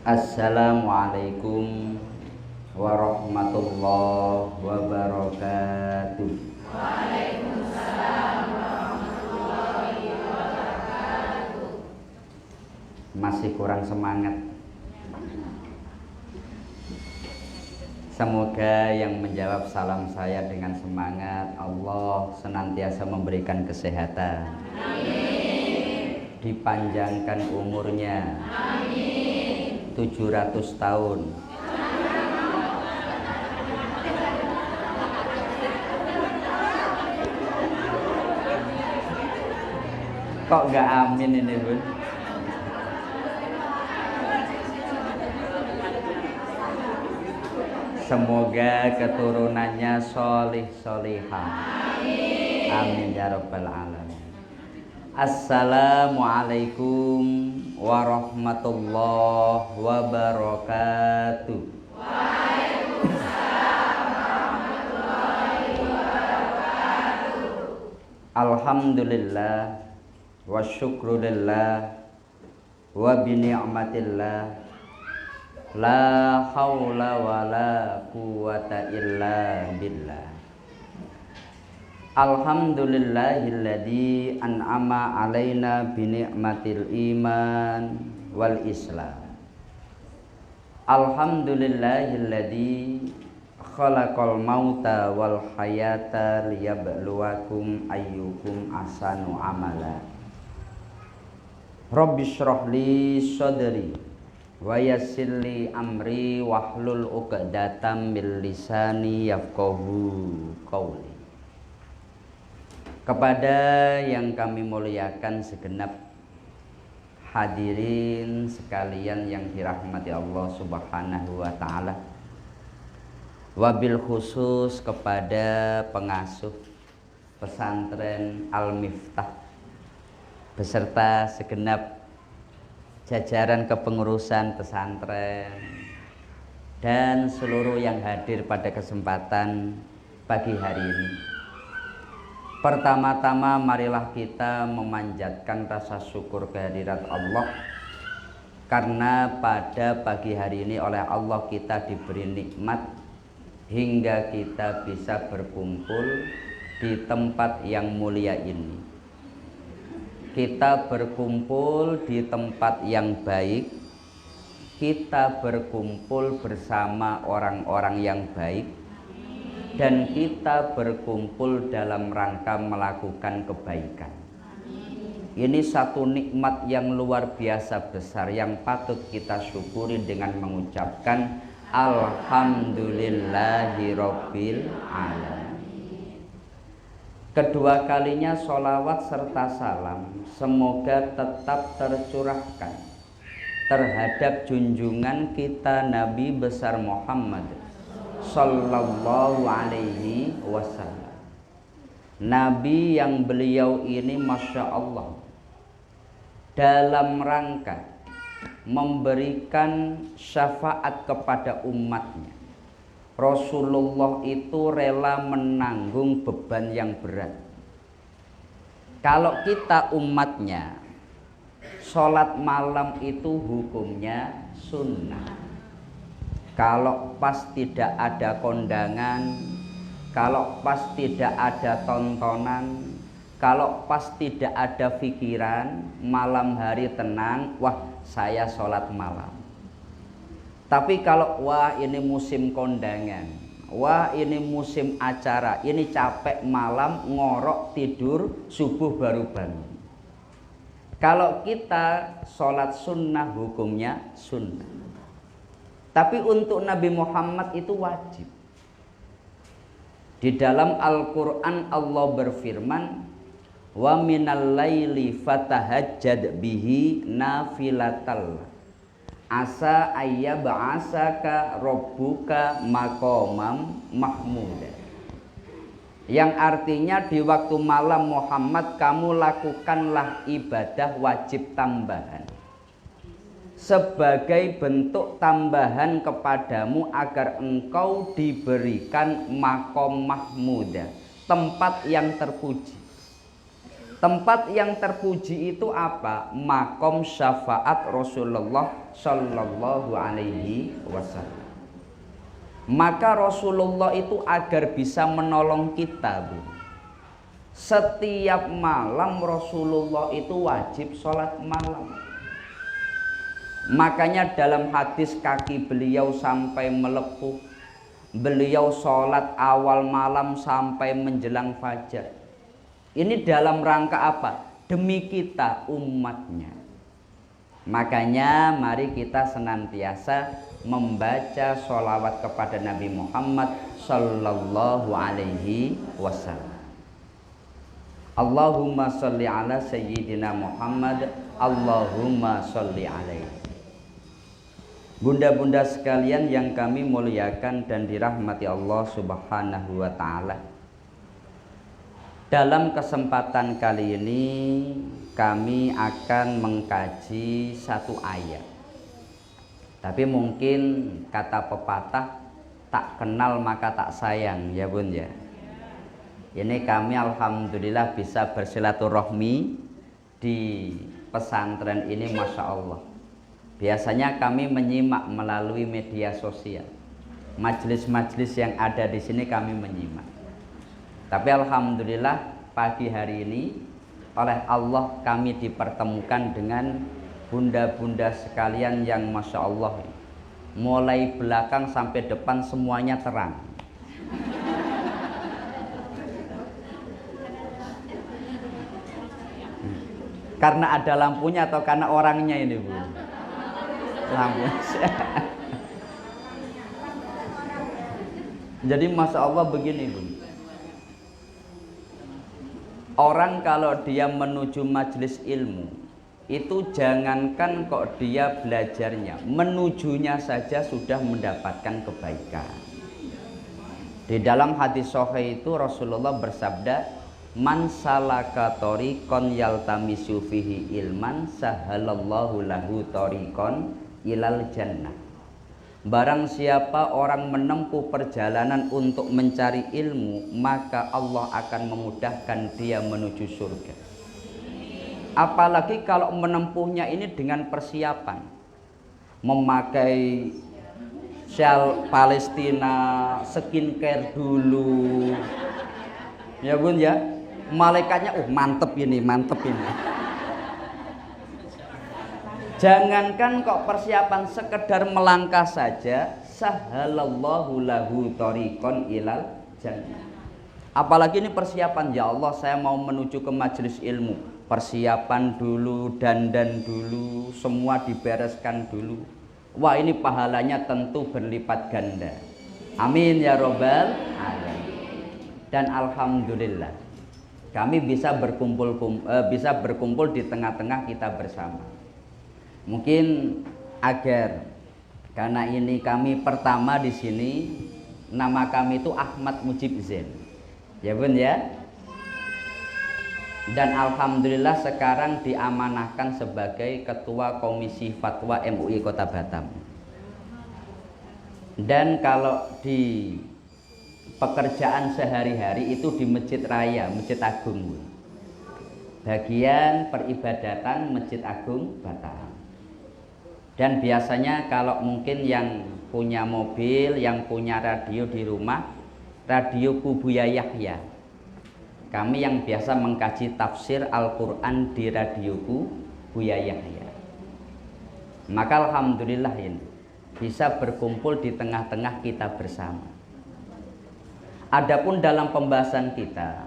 Assalamualaikum warahmatullahi wabarakatuh. Waalaikumsalam warahmatullahi wabarakatuh. Masih kurang semangat. Semoga yang menjawab salam saya dengan semangat Allah senantiasa memberikan kesehatan. Amin. Dipanjangkan umurnya. Amin. 700 tahun. Kok nggak amin ini, Bun? Semoga keturunannya solih solihah. Amin. Amin ya rabbal alamin. Assalamualaikum warahmatullahi wabarakatuh. Waalaikumsalam warahmatullahi wabarakatuh. Alhamdulillah wa syukrulillah wa bini'matillah la haula wa la quwata illa billah. Alhamdulillahilladzi an'ama alaina bini'matil iman wal islam. Alhamdulillahilladzi khalaqal mauta wal hayata liyabluwakum ayyukum ahsanu amala. Rabbi shrah li sadri wa yassir li amri wahlul 'uqdatam min lisani yafqahu qawli. Kepada yang kami muliakan segenap hadirin sekalian yang dirahmati Allah Subhanahu wa taala. Wabil khusus kepada pengasuh pesantren Al-Miftah beserta segenap jajaran kepengurusan pesantren dan seluruh yang hadir pada kesempatan pagi hari ini. Pertama-tama marilah kita memanjatkan rasa syukur kehadirat Allah karena pada pagi hari ini oleh Allah kita diberi nikmat hingga kita bisa berkumpul di tempat yang mulia ini. Kita berkumpul di tempat yang baik, kita berkumpul bersama orang-orang yang baik, dan kita berkumpul dalam rangka melakukan kebaikan. Ini satu nikmat yang luar biasa besar yang patut kita syukuri dengan mengucapkan Alhamdulillahirabbil alamin. Kedua kalinya sholawat serta salam semoga tetap tercurahkan terhadap junjungan kita Nabi besar Muhammad Sallallahu alaihi wasallam. Nabi yang beliau ini Masya Allah dalam rangka memberikan syafaat kepada umatnya. Rasulullah itu rela menanggung beban yang berat. Kalau kita umatnya, sholat malam itu hukumnya sunnah. Kalau pas tidak ada kondangan, kalau pas tidak ada tontonan, kalau pas tidak ada pikiran, malam hari tenang, wah saya sholat malam. Tapi kalau wah ini musim kondangan, wah ini musim acara, ini capek malam, ngorok tidur, subuh baru bangun. Kalau kita sholat sunnah hukumnya sunnah. Tapi untuk Nabi Muhammad itu wajib. Di dalam Al-Quran Allah berfirman, wa minal laili fatahajjad bihi nafilatal asa ayyab'asaka rabbuka maqamam mahmuda. Yang artinya di waktu malam Muhammad kamu lakukanlah ibadah wajib tambahan sebagai bentuk tambahan kepadamu agar engkau diberikan makom mahmuda, tempat yang terpuji. Tempat yang terpuji itu apa? Makom syafaat Rasulullah Shallallahu Alaihi Wasallam. Maka Rasulullah itu agar bisa menolong kita, Bu, setiap malam Rasulullah itu wajib sholat malam. Makanya dalam hadis kaki beliau sampai melepuh, beliau sholat awal malam sampai menjelang fajar. Ini dalam rangka apa? Demi kita umatnya. Makanya mari kita senantiasa membaca sholawat kepada Nabi Muhammad Sallallahu Alaihi Wasallam. Allahumma sholli ala Sayyidina Muhammad, Allahumma sholli alaihi. Bunda-bunda sekalian yang kami muliakan dan dirahmati Allah Subhanahu wa Ta'ala, dalam kesempatan kali ini kami akan mengkaji satu ayat. Tapi mungkin kata pepatah, tak kenal maka tak sayang, ya Bun ya. Ini kami alhamdulillah bisa bersilaturahmi di pesantren ini, Masya Allah. Biasanya kami menyimak melalui media sosial. Majelis-majelis yang ada di sini kami menyimak. Tapi alhamdulillah pagi hari ini oleh Allah kami dipertemukan dengan bunda-bunda sekalian yang Masya Allah, mulai belakang sampai depan semuanya terang. Karena ada lampunya atau karena orangnya ini, Bu? Lampunya. Jadi Masya Allah begini, Bu. Orang kalau dia menuju majelis ilmu, itu jangankan kok dia belajarnya, menujunya saja sudah mendapatkan kebaikan. Di dalam hadis sahih itu Rasulullah bersabda, man salaka tariqan yaltamisu fihi ilman sahalallahu lahu tariqan ilal jannah. Barang siapa orang menempuh perjalanan untuk mencari ilmu, maka Allah akan memudahkan dia menuju surga. Apalagi kalau menempuhnya ini dengan persiapan, memakai shawl Palestina, skincare dulu, ya Bun ya. Malaikatnya, mantep ini. Jangankan kok persiapan, sekedar melangkah saja, sahalallahu lahu tariqan ilal jannah. Apalagi ini persiapan, ya Allah saya mau menuju ke majelis ilmu, persiapan dulu, dandan dulu, semua dibereskan dulu. Wah, ini pahalanya tentu berlipat ganda. Amin ya robbal alamin. Dan alhamdulillah kami bisa berkumpul di tengah-tengah kita bersama. Mungkin agar, karena ini kami pertama di sini, nama kami itu Ahmad Mujib Zain, ya Bun ya. Dan alhamdulillah sekarang diamanahkan sebagai Ketua Komisi Fatwa MUI Kota Batam. Dan kalau di pekerjaan sehari-hari itu di Masjid Raya, Masjid Agung, bagian peribadatan Masjid Agung Batam. Dan biasanya kalau mungkin yang punya mobil, yang punya radio di rumah, radio Buya Yahya. Kami yang biasa mengkaji tafsir Al-Quran di radio Buya Yahya. Maka alhamdulillah ini bisa berkumpul di tengah-tengah kita bersama. Adapun dalam pembahasan kita,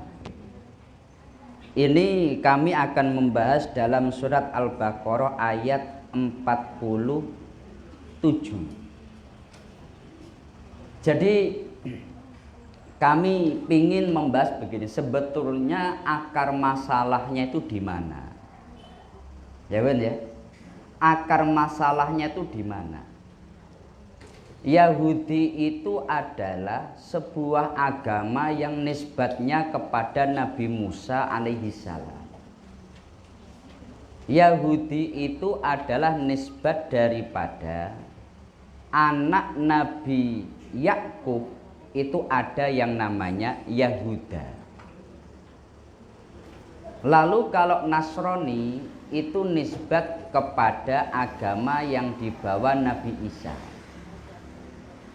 ini kami akan membahas dalam surat Al-Baqarah ayat 47. Jadi kami ingin membahas begini, sebetulnya akar masalahnya itu di mana? Ya Ben ya. Akar masalahnya itu di mana? Yahudi itu adalah sebuah agama yang nisbatnya kepada Nabi Musa alaihi salam. Yahudi itu adalah nisbat daripada anak Nabi Yakub, itu ada yang namanya Yahuda. Lalu kalau Nasrani itu nisbat kepada agama yang dibawa Nabi Isa.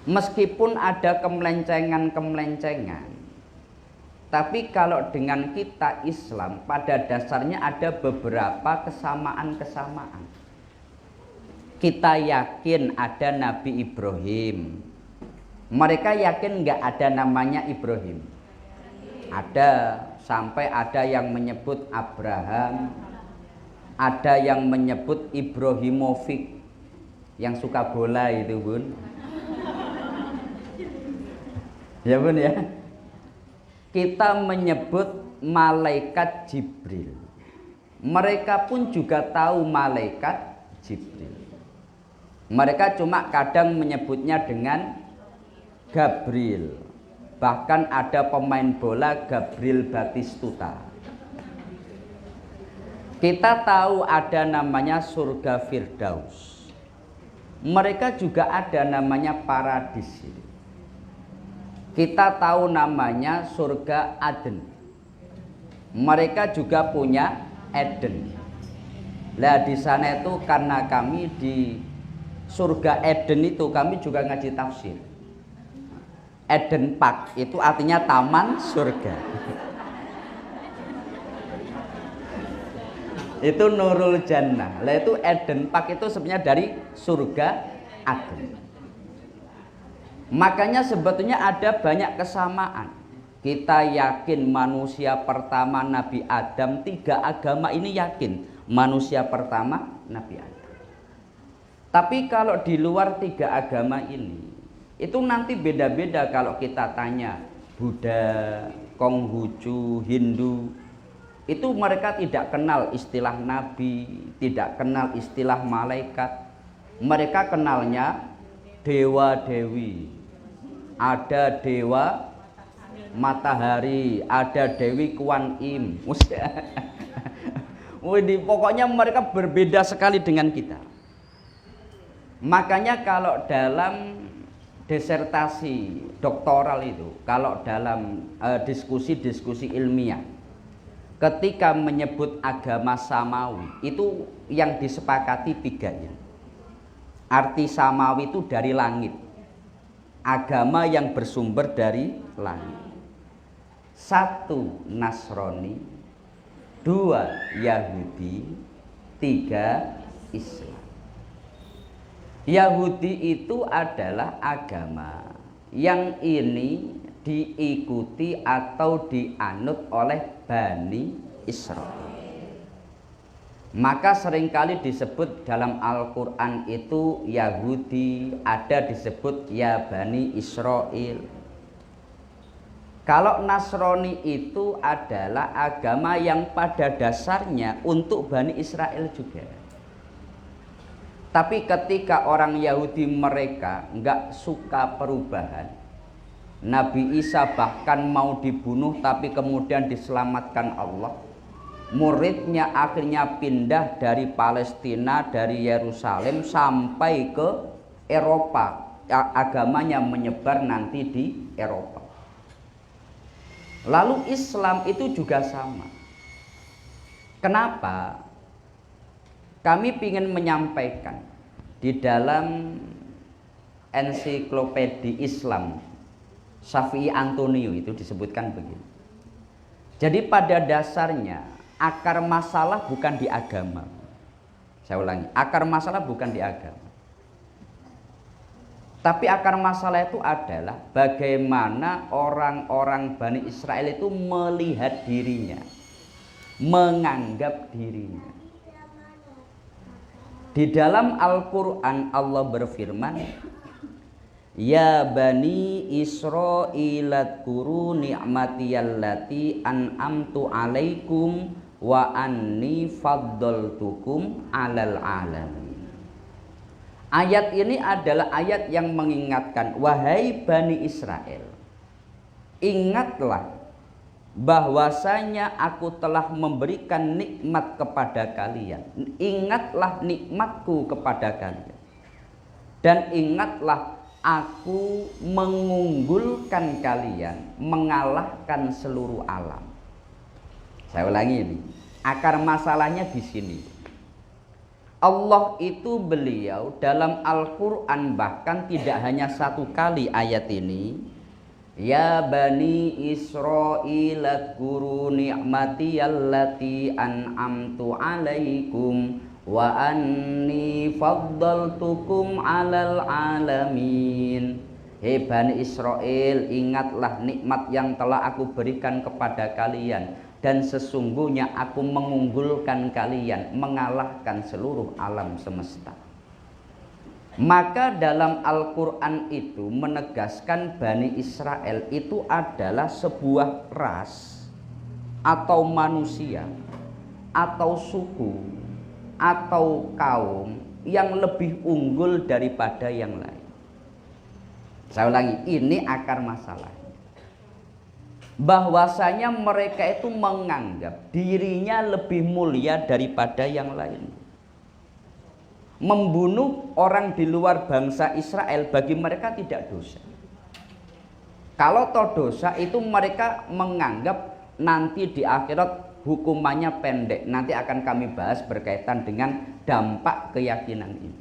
Meskipun ada kemelencengan-kemelencengan, tapi kalau dengan kita Islam pada dasarnya ada beberapa kesamaan-kesamaan. Kita yakin ada Nabi Ibrahim. Mereka yakin nggak ada namanya Ibrahim? Ada, sampai ada yang menyebut Abraham, ada yang menyebut Ibrahimovic, yang suka bola itu Bun. Ya Bun ya. Kita menyebut malaikat Jibril. Mereka pun juga tahu malaikat Jibril. Mereka cuma kadang menyebutnya dengan Gabriel. Bahkan ada pemain bola Gabriel Batistuta. Kita tahu ada namanya surga Firdaus. Mereka juga ada namanya paradis. Kita tahu namanya surga Aden. Mereka juga punya Eden. Lah di sana itu karena kami di surga Eden itu kami juga ngaji tafsir. Eden Park itu artinya taman surga. Itu Nurul Jannah. Lah itu Eden Park itu sebenarnya dari surga Aden. Makanya sebetulnya ada banyak kesamaan. Kita yakin manusia pertama Nabi Adam, 3 agama ini yakin manusia pertama Nabi Adam. Tapi kalau di luar 3 agama ini, itu nanti beda-beda kalau kita tanya Buddha, Konghucu, Hindu. Itu mereka tidak kenal istilah Nabi, tidak kenal istilah malaikat. Mereka kenalnya dewa-dewi. Ada dewa matahari, ada Dewi Kuan Im. Pokoknya mereka berbeda sekali dengan kita. Makanya kalau dalam disertasi doktoral itu, kalau dalam diskusi-diskusi ilmiah, ketika menyebut agama samawi, itu yang disepakati 3 ini. Arti samawi itu dari langit. Agama yang bersumber dari langit. 1 Nasrani, 2 Yahudi, 3 Islam. Yahudi itu adalah agama yang ini diikuti atau dianut oleh Bani Israel. Maka seringkali disebut dalam Al-Quran itu Yahudi, ada disebut ya Bani Israel. Kalau Nasrani itu adalah agama yang pada dasarnya untuk Bani Israel juga. Tapi ketika orang Yahudi mereka nggak suka perubahan, Nabi Isa bahkan mau dibunuh tapi kemudian diselamatkan Allah. Muridnya akhirnya pindah dari Palestina, dari Yerusalem sampai ke Eropa. Agamanya menyebar nanti di Eropa. Lalu Islam itu juga sama. Kenapa? Kami ingin menyampaikan di dalam ensiklopedi Islam Syafi'i Antonio itu disebutkan begini. Jadi pada dasarnya akar masalah bukan di agama. Saya ulangi, akar masalah bukan di agama. Tapi akar masalah itu adalah bagaimana orang-orang Bani Israel itu melihat dirinya, menganggap dirinya. Di dalam Al-Quran Allah berfirman, ya Bani Israil adkuru ni'matiyallati an'amtu alaikum wa anni faddaltukum alal alamin. Ayat ini adalah ayat yang mengingatkan, wahai Bani Israel, ingatlah bahwasanya aku telah memberikan nikmat kepada kalian. Ingatlah nikmatku kepada kalian. Dan ingatlah aku mengunggulkan kalian, mengalahkan seluruh alam. Saya ulangi ini. Akar masalahnya di sini. Allah itu beliau dalam Al-Quran bahkan tidak hanya satu kali ayat ini. Ya bani Israil adkuru ni'mati allati an'amtu alaikum wa anni faddaltukum alal alamin. Hei bani Israel, ingatlah nikmat yang telah aku berikan kepada kalian, dan sesungguhnya aku mengunggulkan kalian, mengalahkan seluruh alam semesta. Maka dalam Al-Quran itu menegaskan Bani Israel itu adalah sebuah ras atau manusia atau suku atau kaum yang lebih unggul daripada yang lain. Saya ulangi, ini akar masalah. Bahwasanya mereka itu menganggap dirinya lebih mulia daripada yang lain. Membunuh orang di luar bangsa Israel bagi mereka tidak dosa. Kalau toh dosa itu mereka menganggap nanti di akhirat hukumannya pendek. Nanti akan kami bahas berkaitan dengan dampak keyakinan ini.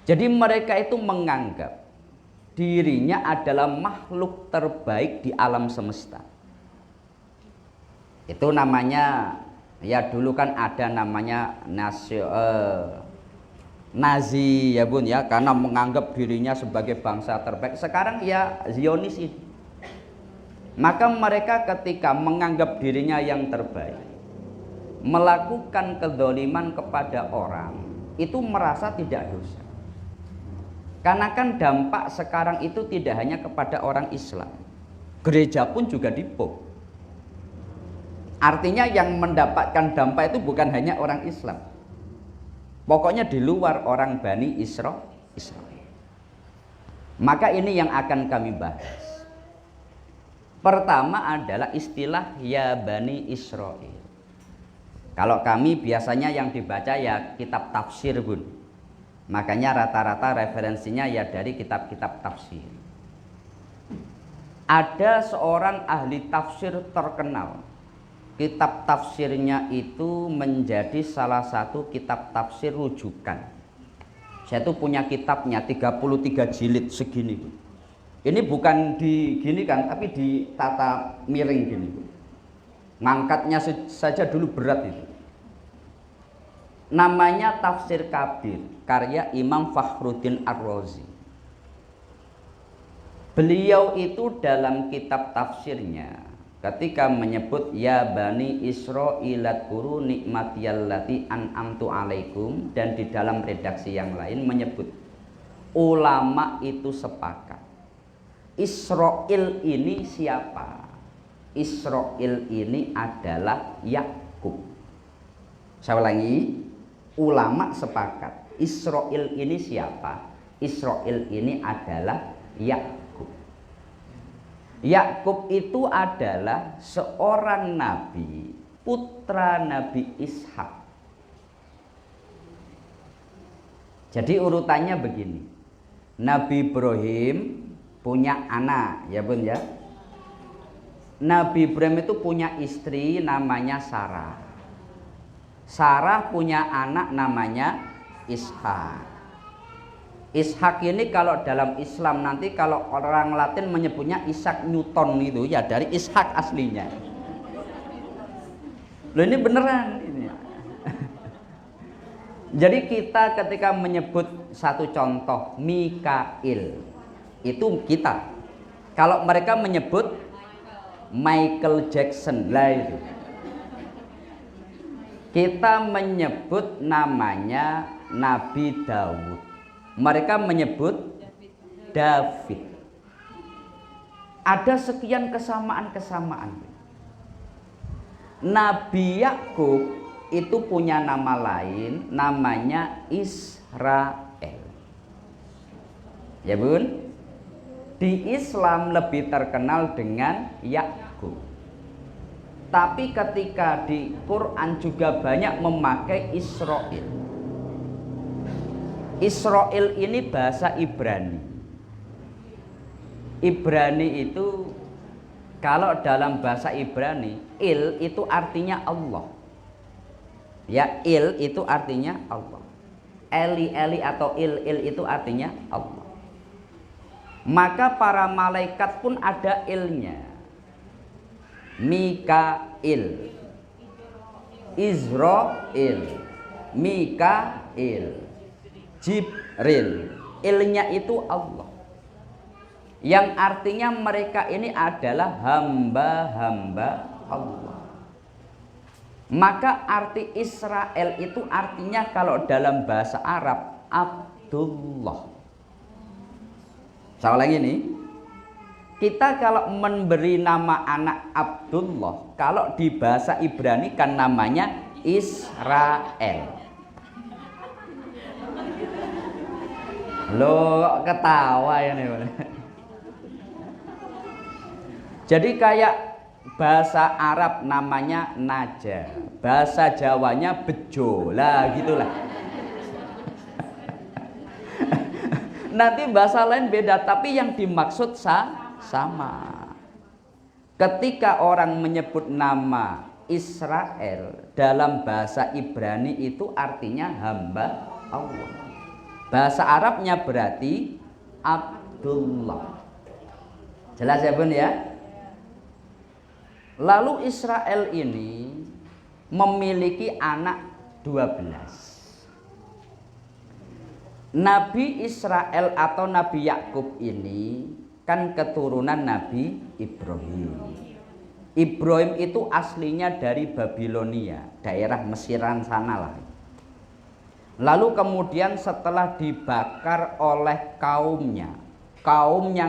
Jadi mereka itu menganggap dirinya adalah makhluk terbaik di alam semesta. Itu namanya, ya dulu kan ada namanya Nazi ya bun ya, karena menganggap dirinya sebagai bangsa terbaik. Sekarang ya Zionis ini. Maka mereka ketika menganggap dirinya yang terbaik, melakukan kezaliman kepada orang, itu merasa tidak dosa. Karena kan dampak sekarang itu tidak hanya kepada orang Islam, gereja pun juga dibom. Artinya yang mendapatkan dampak itu bukan hanya orang Islam, pokoknya di luar orang Bani Israel. Maka ini yang akan kami bahas. Pertama adalah istilah ya Bani Israel. Kalau kami biasanya yang dibaca ya kitab tafsir bun. Makanya rata-rata referensinya ya dari kitab-kitab tafsir. Ada seorang ahli tafsir terkenal. Kitab tafsirnya itu menjadi salah satu kitab tafsir rujukan. Saya tuh punya kitabnya 33 jilid segini. Ini bukan digini kan, tapi ditata miring gini. Ngangkatnya saja dulu berat itu. Namanya Tafsir Kabir, karya Imam Fakhruddin Ar-Razi. Beliau itu dalam kitab tafsirnya ketika menyebut ya Bani Israil adkuru nikmatiyallati an'amtu alaikum, dan di dalam redaksi yang lain menyebut ulama itu sepakat. Israel ini siapa? Israel ini adalah Yakub. Saya ulangi, ulama sepakat Israel ini siapa? Israel ini adalah Yakub. Yakub itu adalah seorang nabi, putra Nabi Ishak. Jadi urutannya begini. Nabi Ibrahim punya anak, ya bun ya. Nabi Ibrahim itu punya istri namanya Sarah. Sarah punya anak namanya Ishak. Ishak ini kalau dalam Islam nanti kalau orang Latin menyebutnya Isaac Newton itu ya dari Ishak aslinya. Loh ini beneran ini. Jadi kita ketika menyebut satu contoh Mikail itu kita. Kalau mereka menyebut Michael Jackson lah itu. Kita menyebut namanya Nabi Daud, mereka menyebut David. Ada sekian kesamaan-kesamaan. Nabi Yakub itu punya nama lain, namanya Israel. Ya bun, di Islam lebih terkenal dengan Yakub. Tapi ketika di Quran juga banyak memakai Israel. Israel ini bahasa Ibrani. Ibrani itu kalau dalam bahasa Ibrani, il itu artinya Allah. Ya, il itu artinya Allah. Eli Eli atau il itu artinya Allah. Maka para malaikat pun ada ilnya. Mikail, Izrail, Mikail, Jibril. Ilnya itu Allah. Yang artinya mereka ini adalah hamba-hamba Allah. Maka arti Israel itu artinya kalau dalam bahasa Arab Abdullah. Saya ulangi nih. Kita kalau memberi nama anak Abdullah, kalau di bahasa Ibrani kan namanya Israel. Loh, ketawa ya nih. Jadi kayak bahasa Arab namanya Naja, bahasa Jawanya Bejo lah, gitulah. Nanti bahasa lain beda, tapi yang dimaksud sama. Ketika orang menyebut nama Israel dalam bahasa Ibrani itu artinya hamba Allah. Bahasa Arabnya berarti Abdullah. Jelas ya Bun ya? Lalu Israel ini memiliki anak 12. Nabi Israel atau Nabi Yakub ini kan keturunan Nabi Ibrahim. Ibrahim itu aslinya dari Babilonia, daerah Mesiran sana lah. Lalu kemudian setelah dibakar oleh kaumnya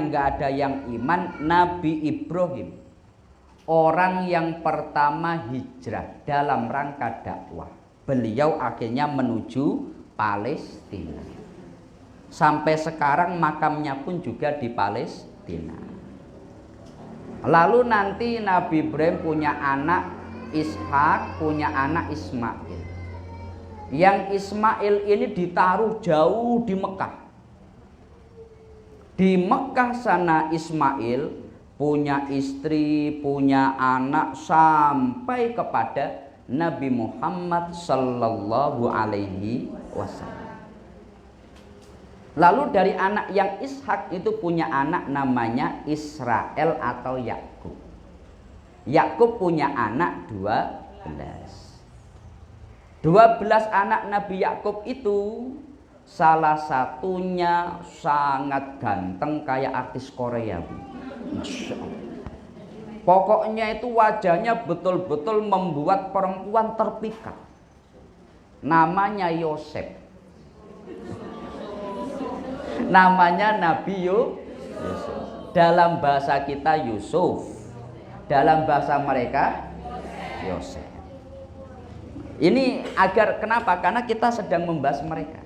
nggak ada yang iman, Nabi Ibrahim, orang yang pertama hijrah dalam rangka dakwah, beliau akhirnya menuju Palestina. Sampai sekarang makamnya pun juga di Palestina. Lalu nanti Nabi Ibrahim punya anak Ishak, punya anak Ismail. Yang Ismail ini ditaruh jauh di Mekah. Di Mekah sana Ismail punya istri, punya anak sampai kepada Nabi Muhammad sallallahu alaihi wasallam. Lalu dari anak yang Ishak itu punya anak namanya Israel atau Yakub. Yakub punya anak 12 anak Nabi Yakub itu salah satunya sangat ganteng kayak artis Korea. Pokoknya itu wajahnya betul-betul membuat perempuan terpikat. Namanya Yosef. Namanya Nabi Yusuf. Dalam bahasa kita Yusuf, dalam bahasa mereka Yosef. Ini agar kenapa? Karena kita sedang membahas mereka.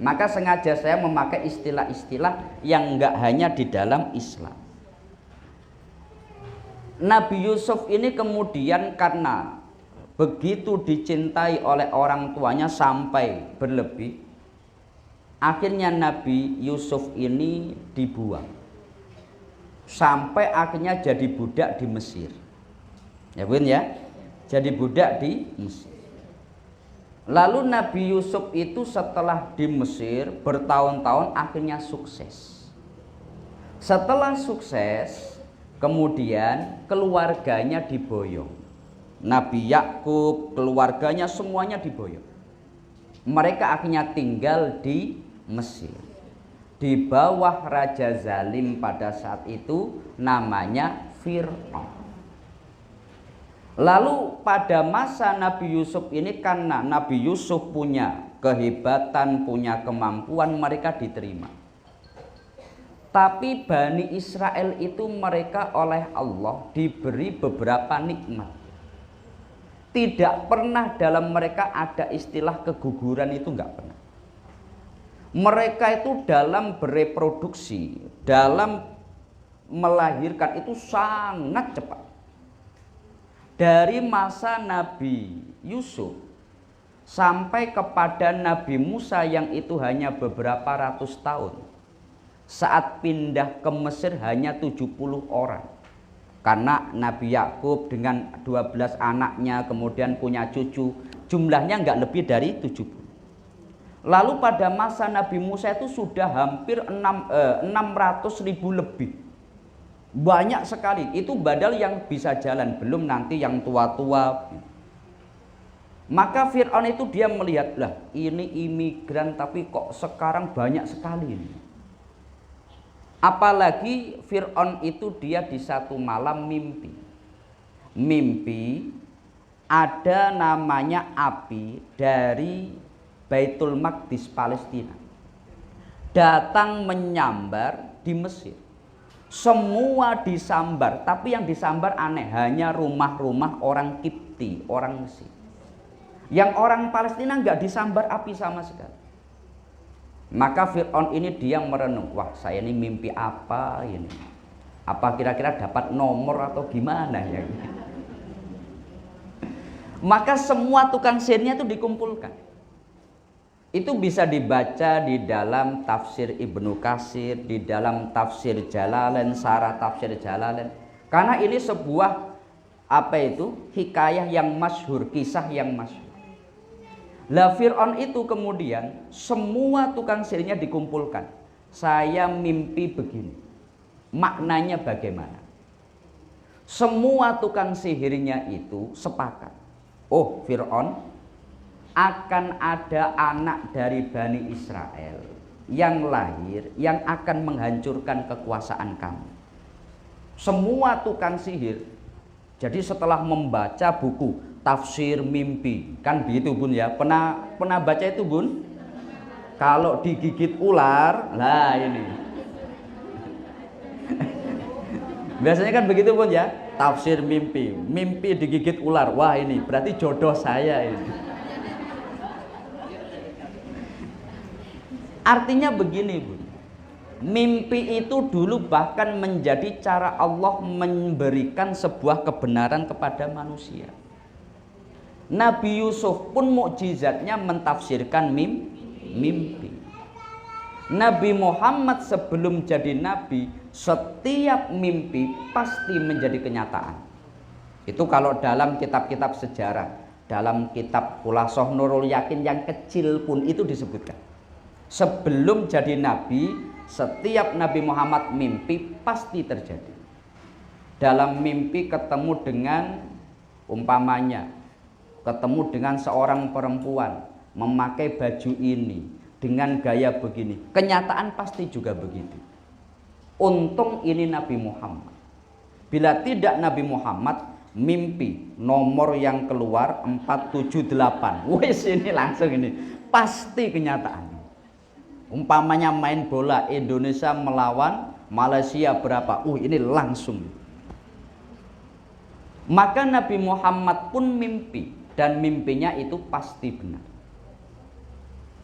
Maka sengaja saya memakai istilah-istilah yang enggak hanya di dalam Islam. Nabi Yusuf ini kemudian karena begitu dicintai oleh orang tuanya sampai berlebih, akhirnya Nabi Yusuf ini dibuang. Sampai akhirnya jadi budak di Mesir. Ya Bun ya? Jadi budak di Mesir. Lalu Nabi Yusuf itu setelah di Mesir bertahun-tahun akhirnya sukses. Setelah sukses, kemudian keluarganya diboyong. Nabi Yakub, keluarganya semuanya diboyong. Mereka akhirnya tinggal di Mesir. Di bawah Raja Zalim pada saat itu namanya Fir'aun. Lalu pada masa Nabi Yusuf ini karena Nabi Yusuf punya kehebatan, punya kemampuan, mereka diterima. Tapi Bani Israel itu mereka oleh Allah diberi beberapa nikmat. Tidak pernah dalam mereka ada istilah keguguran, itu enggak pernah. Mereka itu dalam bereproduksi, dalam melahirkan itu sangat cepat. Dari masa Nabi Yusuf sampai kepada Nabi Musa yang itu hanya beberapa ratus tahun. Saat pindah ke Mesir hanya 70 orang. Karena Nabi Yakub dengan 12 anaknya kemudian punya cucu Jumlahnya nggak lebih dari 70. Lalu pada masa Nabi Musa itu sudah hampir 600.000 lebih. Banyak sekali. Itu badal yang bisa jalan, belum nanti yang tua-tua. Maka Fir'aun itu dia melihat, lah ini imigran tapi kok sekarang banyak sekali ini. Apalagi Fir'aun itu dia di satu malam mimpi. Mimpi ada namanya api dari Baitul Maqdis Palestina datang menyambar di Mesir. Semua disambar, tapi yang disambar aneh, hanya rumah-rumah orang Kipti, orang Mesir. Yang orang Palestina nggak disambar api sama sekali. Maka Fir'aun ini dia merenung, wah saya ini mimpi apa ini? Apa kira-kira dapat nomor atau gimana ya? Maka semua tukang sihirnya itu dikumpulkan. Itu bisa dibaca di dalam tafsir Ibnu Katsir, di dalam tafsir Jalalain, sarah tafsir Jalalain. Karena ini sebuah hikayah yang masyhur, kisah yang masyhur. Lah Fir'aun itu kemudian semua tukang sihirnya dikumpulkan. Saya mimpi begini. Maknanya bagaimana? Semua tukang sihirnya itu sepakat. Oh, Fir'aun, akan ada anak dari Bani Israel yang lahir yang akan menghancurkan kekuasaan kamu. Semua tukang sihir. Jadi setelah membaca buku tafsir mimpi, kan begitu Bun ya? Pernah baca itu Bun? Kalau digigit ular, lah ini. Biasanya kan begitu Bun ya? Tafsir mimpi, mimpi digigit ular. Wah ini berarti jodoh saya ini. Artinya begini Bun, mimpi itu dulu bahkan menjadi cara Allah memberikan sebuah kebenaran kepada manusia. Nabi Yusuf pun mukjizatnya mentafsirkan mimpi. Nabi Muhammad sebelum jadi nabi, setiap mimpi pasti menjadi kenyataan. Itu kalau dalam kitab-kitab sejarah, dalam kitab Khulasoh Nurul Yakin yang kecil pun itu disebutkan. Sebelum jadi nabi, setiap Nabi Muhammad mimpi pasti terjadi. Dalam mimpi ketemu dengan, umpamanya ketemu dengan seorang perempuan memakai baju ini dengan gaya begini, kenyataan pasti juga begitu. Untung ini Nabi Muhammad. Bila tidak Nabi Muhammad, mimpi nomor yang keluar 478, wes ini langsung ini pasti kenyataan. Umpamanya main bola Indonesia melawan Malaysia berapa, ini langsung. Maka Nabi Muhammad pun mimpi, dan mimpinya itu pasti benar.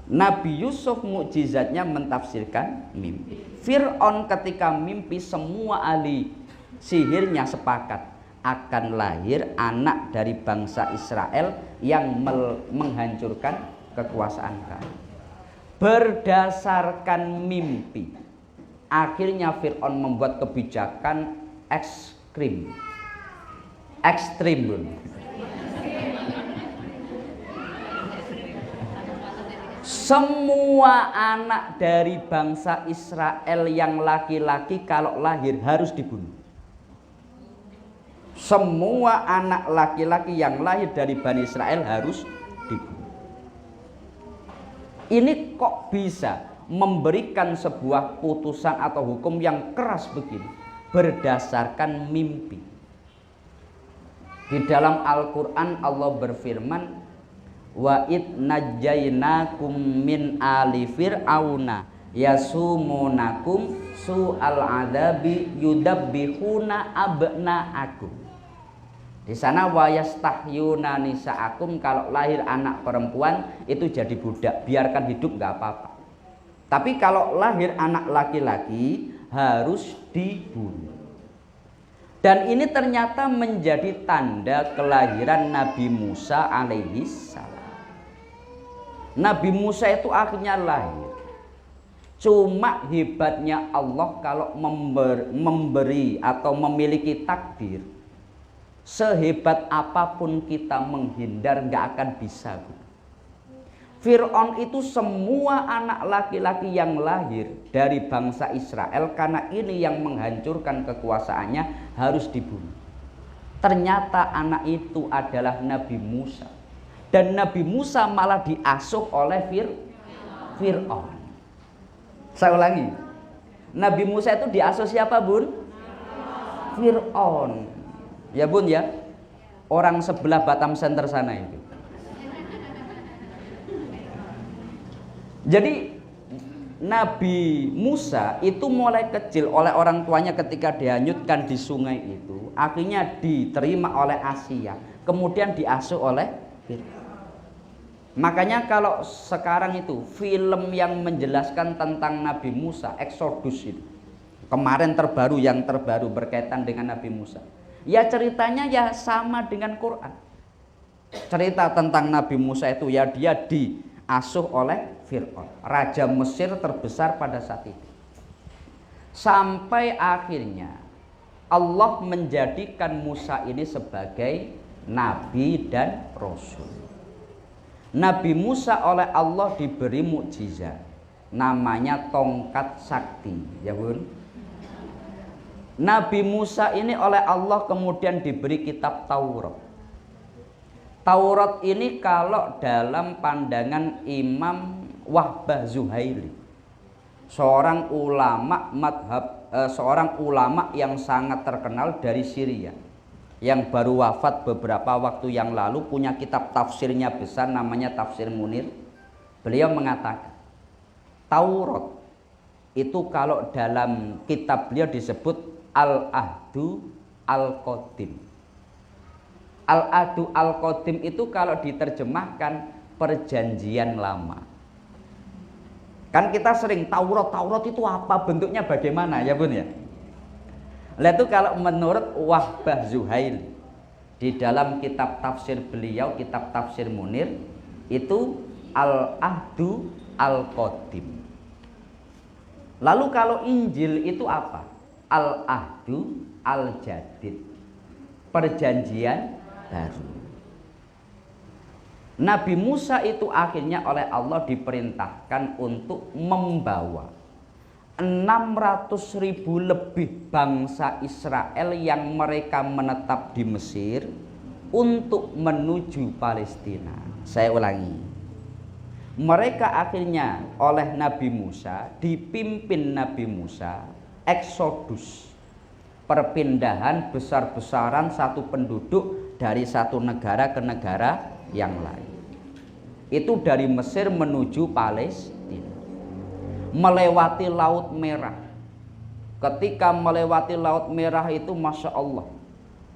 Nabi Yusuf mukjizatnya mentafsirkan mimpi. Fir'aun ketika mimpi, semua ahli sihirnya sepakat akan lahir anak dari bangsa Israel yang menghancurkan kekuasaan kamu. Berdasarkan mimpi, akhirnya Fir'aun membuat kebijakan ekstrim. Semua anak dari bangsa Israel yang laki-laki kalau lahir harus dibunuh. Semua anak laki-laki yang lahir dari Bani Israel harus dibunuh. Ini kok bisa memberikan sebuah putusan atau hukum yang keras begini berdasarkan mimpi. Di dalam Al-Quran Allah berfirman, wa id najjainakum min ali fir'auna yasumunakum su'al adabi yudabbihuna abna'akum. Di sana wayastahyuna nisa'akum, kalau lahir anak perempuan itu jadi budak, biarkan hidup nggak apa-apa. Tapi kalau lahir anak laki-laki harus dibunuh. Dan ini ternyata menjadi tanda kelahiran Nabi Musa alaihi salam. Nabi Musa itu akhirnya lahir. Cuma hebatnya Allah kalau memberi atau memiliki takdir, Sehebat apapun kita menghindar nggak akan bisa. Fir'aun itu semua anak laki-laki yang lahir dari bangsa Israel, karena ini yang menghancurkan kekuasaannya, harus dibunuh. Ternyata anak itu adalah Nabi Musa. Dan Nabi Musa malah diasuh oleh Fir'aun. Saya ulangi. Nabi Musa itu diasuh siapa, Bun? Fir'aun. Ya, Bun ya. Orang sebelah Batam Center sana itu. Jadi Nabi Musa itu mulai kecil oleh orang tuanya ketika dihanyutkan di sungai itu, akhirnya diterima oleh Asia, kemudian diasuh oleh Fir'aun. Makanya kalau sekarang itu film yang menjelaskan tentang Nabi Musa, Exodus itu kemarin yang terbaru berkaitan dengan Nabi Musa, ya ceritanya ya sama dengan Quran. Cerita tentang Nabi Musa itu ya dia diasuh oleh Fir'aun, raja Mesir terbesar pada saat itu. Sampai akhirnya Allah menjadikan Musa ini sebagai nabi dan rasul. Nabi Musa oleh Allah diberi mukjizat, namanya tongkat sakti, ya Bun. Nabi Musa ini oleh Allah kemudian diberi kitab Taurat. Taurat ini kalau dalam pandangan Imam Wahbah Zuhaili, seorang ulama yang sangat terkenal dari Syria, yang baru wafat beberapa waktu yang lalu, punya kitab tafsirnya besar namanya Tafsir Munir. Beliau mengatakan Taurat itu kalau dalam kitab beliau disebut Al-Ahdu Al-Qadim. Al-Ahdu Al-Qadim itu kalau diterjemahkan perjanjian lama. Kan kita sering Taurat itu apa, bentuknya bagaimana, ya Bun ya. Lah itu kalau menurut Wahbah Zuhaili di dalam kitab tafsir beliau, kitab Tafsir Munir, itu Al-Ahdu Al-Qadim. Lalu kalau Injil itu apa? Al-Ahdu Al-Jadid, perjanjian baru. Nabi Musa itu akhirnya oleh Allah diperintahkan untuk membawa 600.000 lebih bangsa Israel yang mereka menetap di Mesir untuk menuju Palestina. Saya ulangi. Mereka akhirnya oleh Nabi Musa, dipimpin Nabi Musa, eksodus, perpindahan besar-besaran satu penduduk dari satu negara ke negara yang lain. Itu dari Mesir menuju Palestina, melewati Laut Merah. Ketika melewati Laut Merah itu, Masya Allah,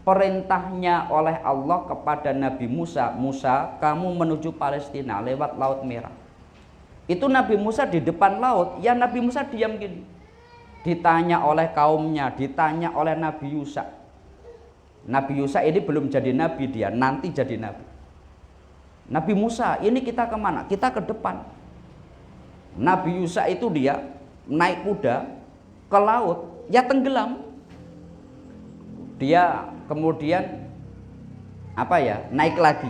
perintahnya oleh Allah kepada Nabi Musa, Musa kamu menuju Palestina lewat Laut Merah. Itu Nabi Musa di depan laut, ya Nabi Musa diam gini. Ditanya oleh kaumnya, ditanya oleh Nabi Yusa. Nabi Yusa ini belum jadi nabi, dia nanti jadi nabi. Nabi Musa, ini kita kemana? Kita ke depan. Nabi Yusa itu dia naik kuda ke laut, ya tenggelam. Dia kemudian naik lagi.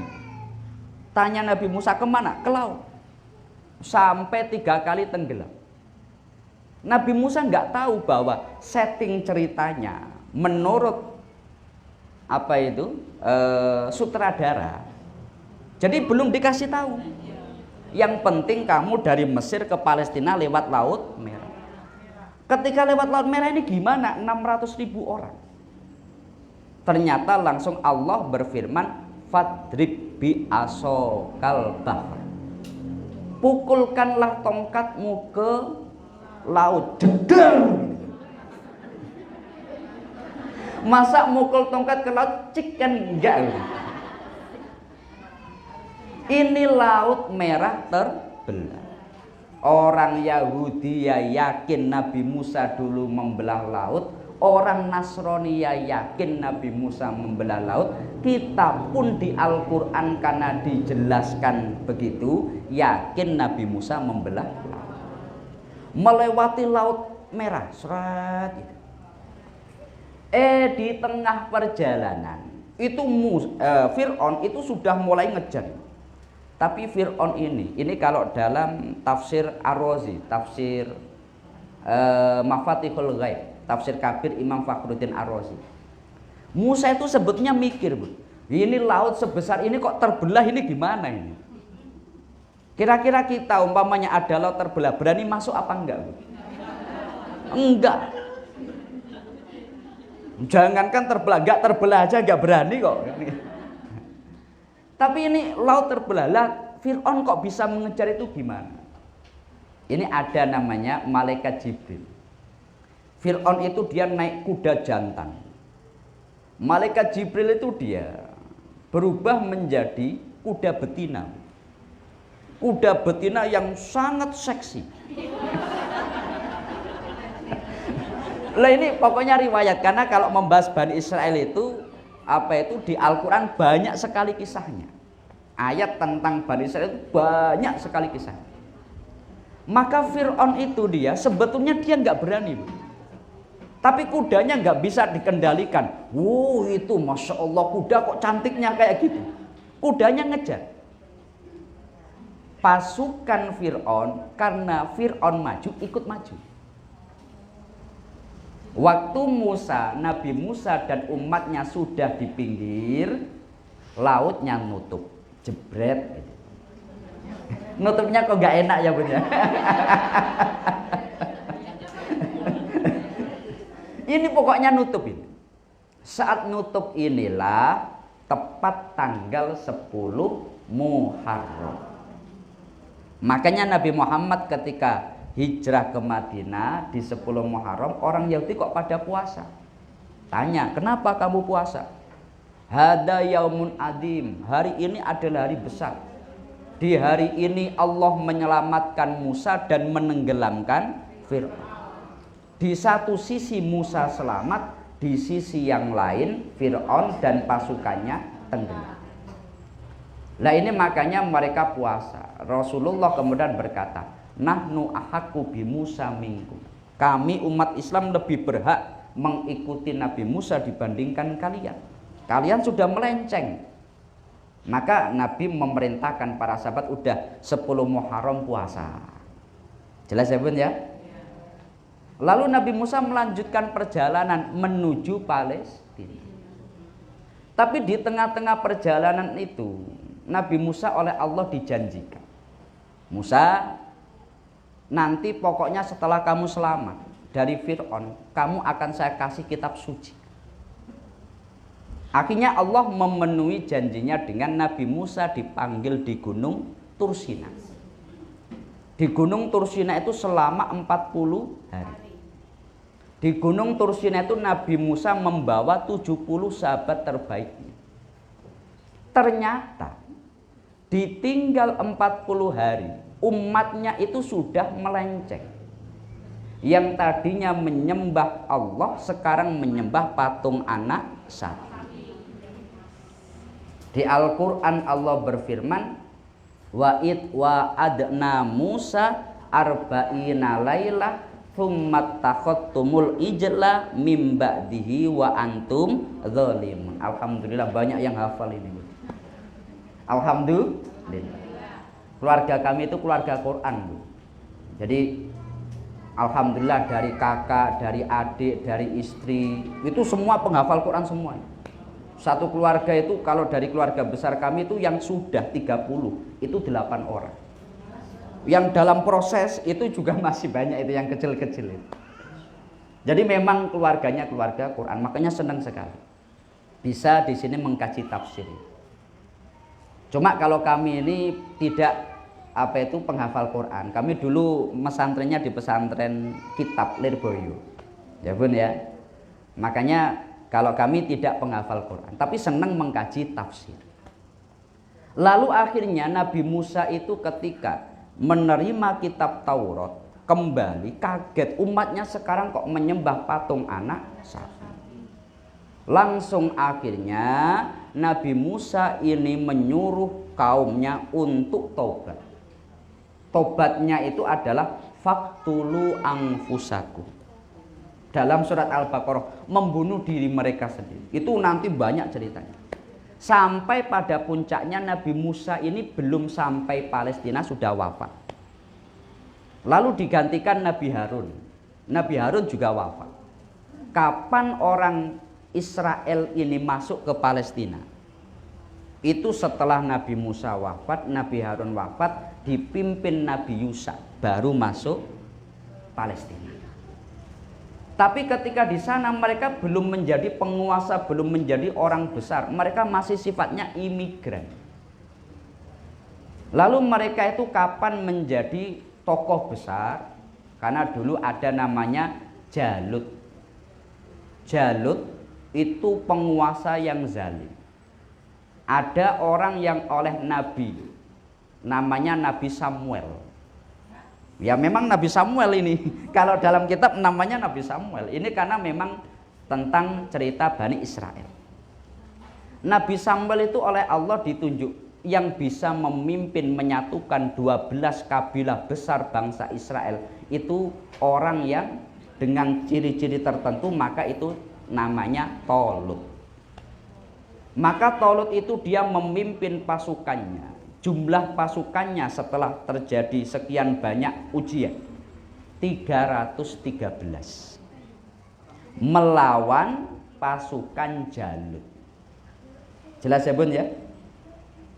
Tanya Nabi Musa kemana? Ke laut. Sampai 3 kali tenggelam. Nabi Musa nggak tahu bahwa setting ceritanya menurut sutradara. Jadi belum dikasih tahu. Yang penting kamu dari Mesir ke Palestina lewat Laut Merah. Ketika lewat Laut Merah ini gimana? 600.000 orang. Ternyata langsung Allah berfirman, Fadrib bi asokal bahr. Pukulkanlah tongkatmu ke laut. Jedar. Masa mukul tongkat ke laut cik kan enggak. Ini Laut Merah terbelah. Orang Yahudi ya yakin Nabi Musa dulu membelah laut, orang Nasrani ya yakin Nabi Musa membelah laut. Kita pun di Al-Quran karena dijelaskan begitu, yakin Nabi Musa membelah laut, melewati Laut Merah. Di tengah perjalanan itu Fir'aun itu sudah mulai ngejar. Tapi Fir'aun ini kalau dalam tafsir Ar-Razi, tafsir Mafatihul Ghaib, tafsir kabir Imam Fakhruddin Ar-Razi, Musa itu sebetulnya mikir, Bu, ini laut sebesar ini kok terbelah, ini gimana ini? Kira-kira kita umpamanya ada laut terbelah, berani masuk apa enggak, Bu? Enggak. Jangankan terbelah, enggak terbelah aja enggak berani kok. Tapi ini laut terbelah, lah Fir'aun kok bisa mengejar itu gimana? Ini ada namanya malaikat Jibril. Fir'aun itu dia naik kuda jantan. Malaikat Jibril itu dia berubah menjadi kuda betina. Kuda betina yang sangat seksi. Lah ini pokoknya riwayat, karena kalau membahas Bani Israel itu di Al-Quran banyak sekali kisahnya. Ayat tentang Bani Israel itu banyak sekali kisahnya. Maka Fir'aun itu dia sebetulnya dia nggak berani, Bu. Tapi kudanya nggak bisa dikendalikan. Itu Masya Allah, kuda kok cantiknya kayak gitu. Kudanya ngejar. Pasukan Fir'aun, karena Fir'aun maju, ikut maju. Waktu Nabi Musa dan umatnya sudah di pinggir, lautnya nutup, jebret. Nutupnya kok nggak enak ya, Bun ya? Ini pokoknya nutup ini. Saat nutup inilah tepat tanggal 10 Muharram. Makanya Nabi Muhammad ketika hijrah ke Madinah di 10 Muharram, orang Yahudi kok pada puasa. Tanya, kenapa kamu puasa? Hada yaumun adim, hari ini adalah hari besar. Di hari ini Allah menyelamatkan Musa dan menenggelamkan Fir'aun. Di satu sisi Musa selamat, di sisi yang lain Fir'aun dan pasukannya tenggelam. Nah ini makanya mereka puasa. Rasulullah kemudian berkata, nahnu ahaqqu bi Musa minkum. Kami umat Islam lebih berhak mengikuti Nabi Musa dibandingkan kalian. Kalian sudah melenceng. Maka Nabi memerintahkan para sahabat udah 10 Muharram puasa. Jelas ya, Bun ya? Lalu Nabi Musa melanjutkan perjalanan menuju Palestina. Tapi di tengah-tengah perjalanan itu Nabi Musa oleh Allah dijanjikan, Musa, nanti pokoknya setelah kamu selamat dari Fir'aun, kamu akan saya kasih kitab suci. Akhirnya Allah memenuhi janjinya dengan Nabi Musa dipanggil di Gunung Tursina. Di Gunung Tursina itu selama 40 hari. Di Gunung Tursina itu Nabi Musa membawa 70 sahabat terbaiknya. Ternyata ditinggal 40 hari, umatnya itu sudah melenceng. Yang tadinya menyembah Allah, sekarang menyembah patung anak sapi. Di Al-Quran Allah berfirman, wa adna Musa arba'ina lailah thumma takhottumul ijla mim ba'dihi wa antum zalimun. Alhamdulillah banyak yang hafal ini. Alhamdulillah. Keluarga kami itu keluarga Quran, Bu. Jadi alhamdulillah dari kakak, dari adik, dari istri, itu semua penghafal Quran semua. Satu keluarga itu kalau dari keluarga besar kami itu yang sudah 30 itu 8 orang. Yang dalam proses itu juga masih banyak itu yang kecil-kecil itu. Jadi memang keluarganya keluarga Quran, makanya senang sekali bisa di sini mengkaji tafsir. Cuma kalau kami ini tidak penghafal Quran. Kami dulu pesantrennya di pesantren Kitab Lirboyo. Ya, Bun ya. Makanya kalau kami tidak penghafal Quran, tapi senang mengkaji tafsir. Lalu akhirnya Nabi Musa itu ketika menerima kitab Taurat kembali kaget, umatnya sekarang kok menyembah patung anak sapi. Langsung akhirnya Nabi Musa ini menyuruh kaumnya untuk tobat. Tobatnya itu adalah faktulu anfusakum. Dalam surat Al-Baqarah, membunuh diri mereka sendiri. Itu nanti banyak ceritanya. Sampai pada puncaknya Nabi Musa ini belum sampai Palestina sudah wafat. Lalu digantikan Nabi Harun. Nabi Harun juga wafat. Kapan orang Israel ini masuk ke Palestina? Itu setelah Nabi Musa wafat, Nabi Harun wafat, dipimpin Nabi Yusa baru masuk Palestina. Tapi ketika di sana mereka belum menjadi penguasa, belum menjadi orang besar, mereka masih sifatnya imigran. Lalu mereka itu kapan menjadi tokoh besar? Karena dulu ada namanya Jalut. Jalut itu penguasa yang zalim. Ada orang yang oleh Nabi, namanya Nabi Samuel. Ya memang Nabi Samuel ini, kalau dalam kitab namanya Nabi Samuel. Ini karena memang tentang cerita Bani Israel. Nabi Samuel itu oleh Allah ditunjuk yang bisa memimpin menyatukan 12 kabilah besar bangsa Israel. Itu orang yang dengan ciri-ciri tertentu, maka itu namanya Tolut. Maka Tolut itu dia memimpin pasukannya. Jumlah pasukannya setelah terjadi sekian banyak ujian 313 melawan pasukan Jalut. Jelas ya Bun ya?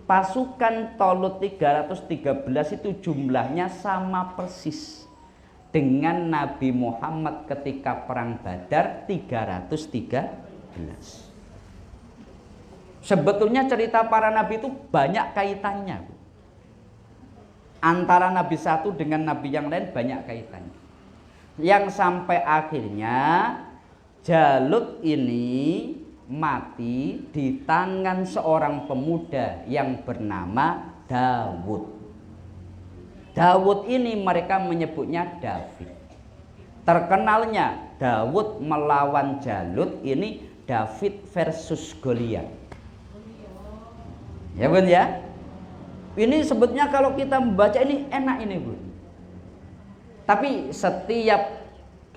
Pasukan Tolut 313 itu jumlahnya sama persis dengan Nabi Muhammad ketika perang Badar 313. Sebetulnya cerita para nabi itu banyak kaitannya. Antara nabi satu dengan nabi yang lain banyak kaitannya. Yang sampai akhirnya Jalut ini mati di tangan seorang pemuda yang bernama Dawud. Dawud ini mereka menyebutnya David. Terkenalnya Dawud melawan Jalut ini David versus Goliat. Ya Bun ya. Ini sebetulnya kalau kita membaca ini enak ini Bun. Tapi setiap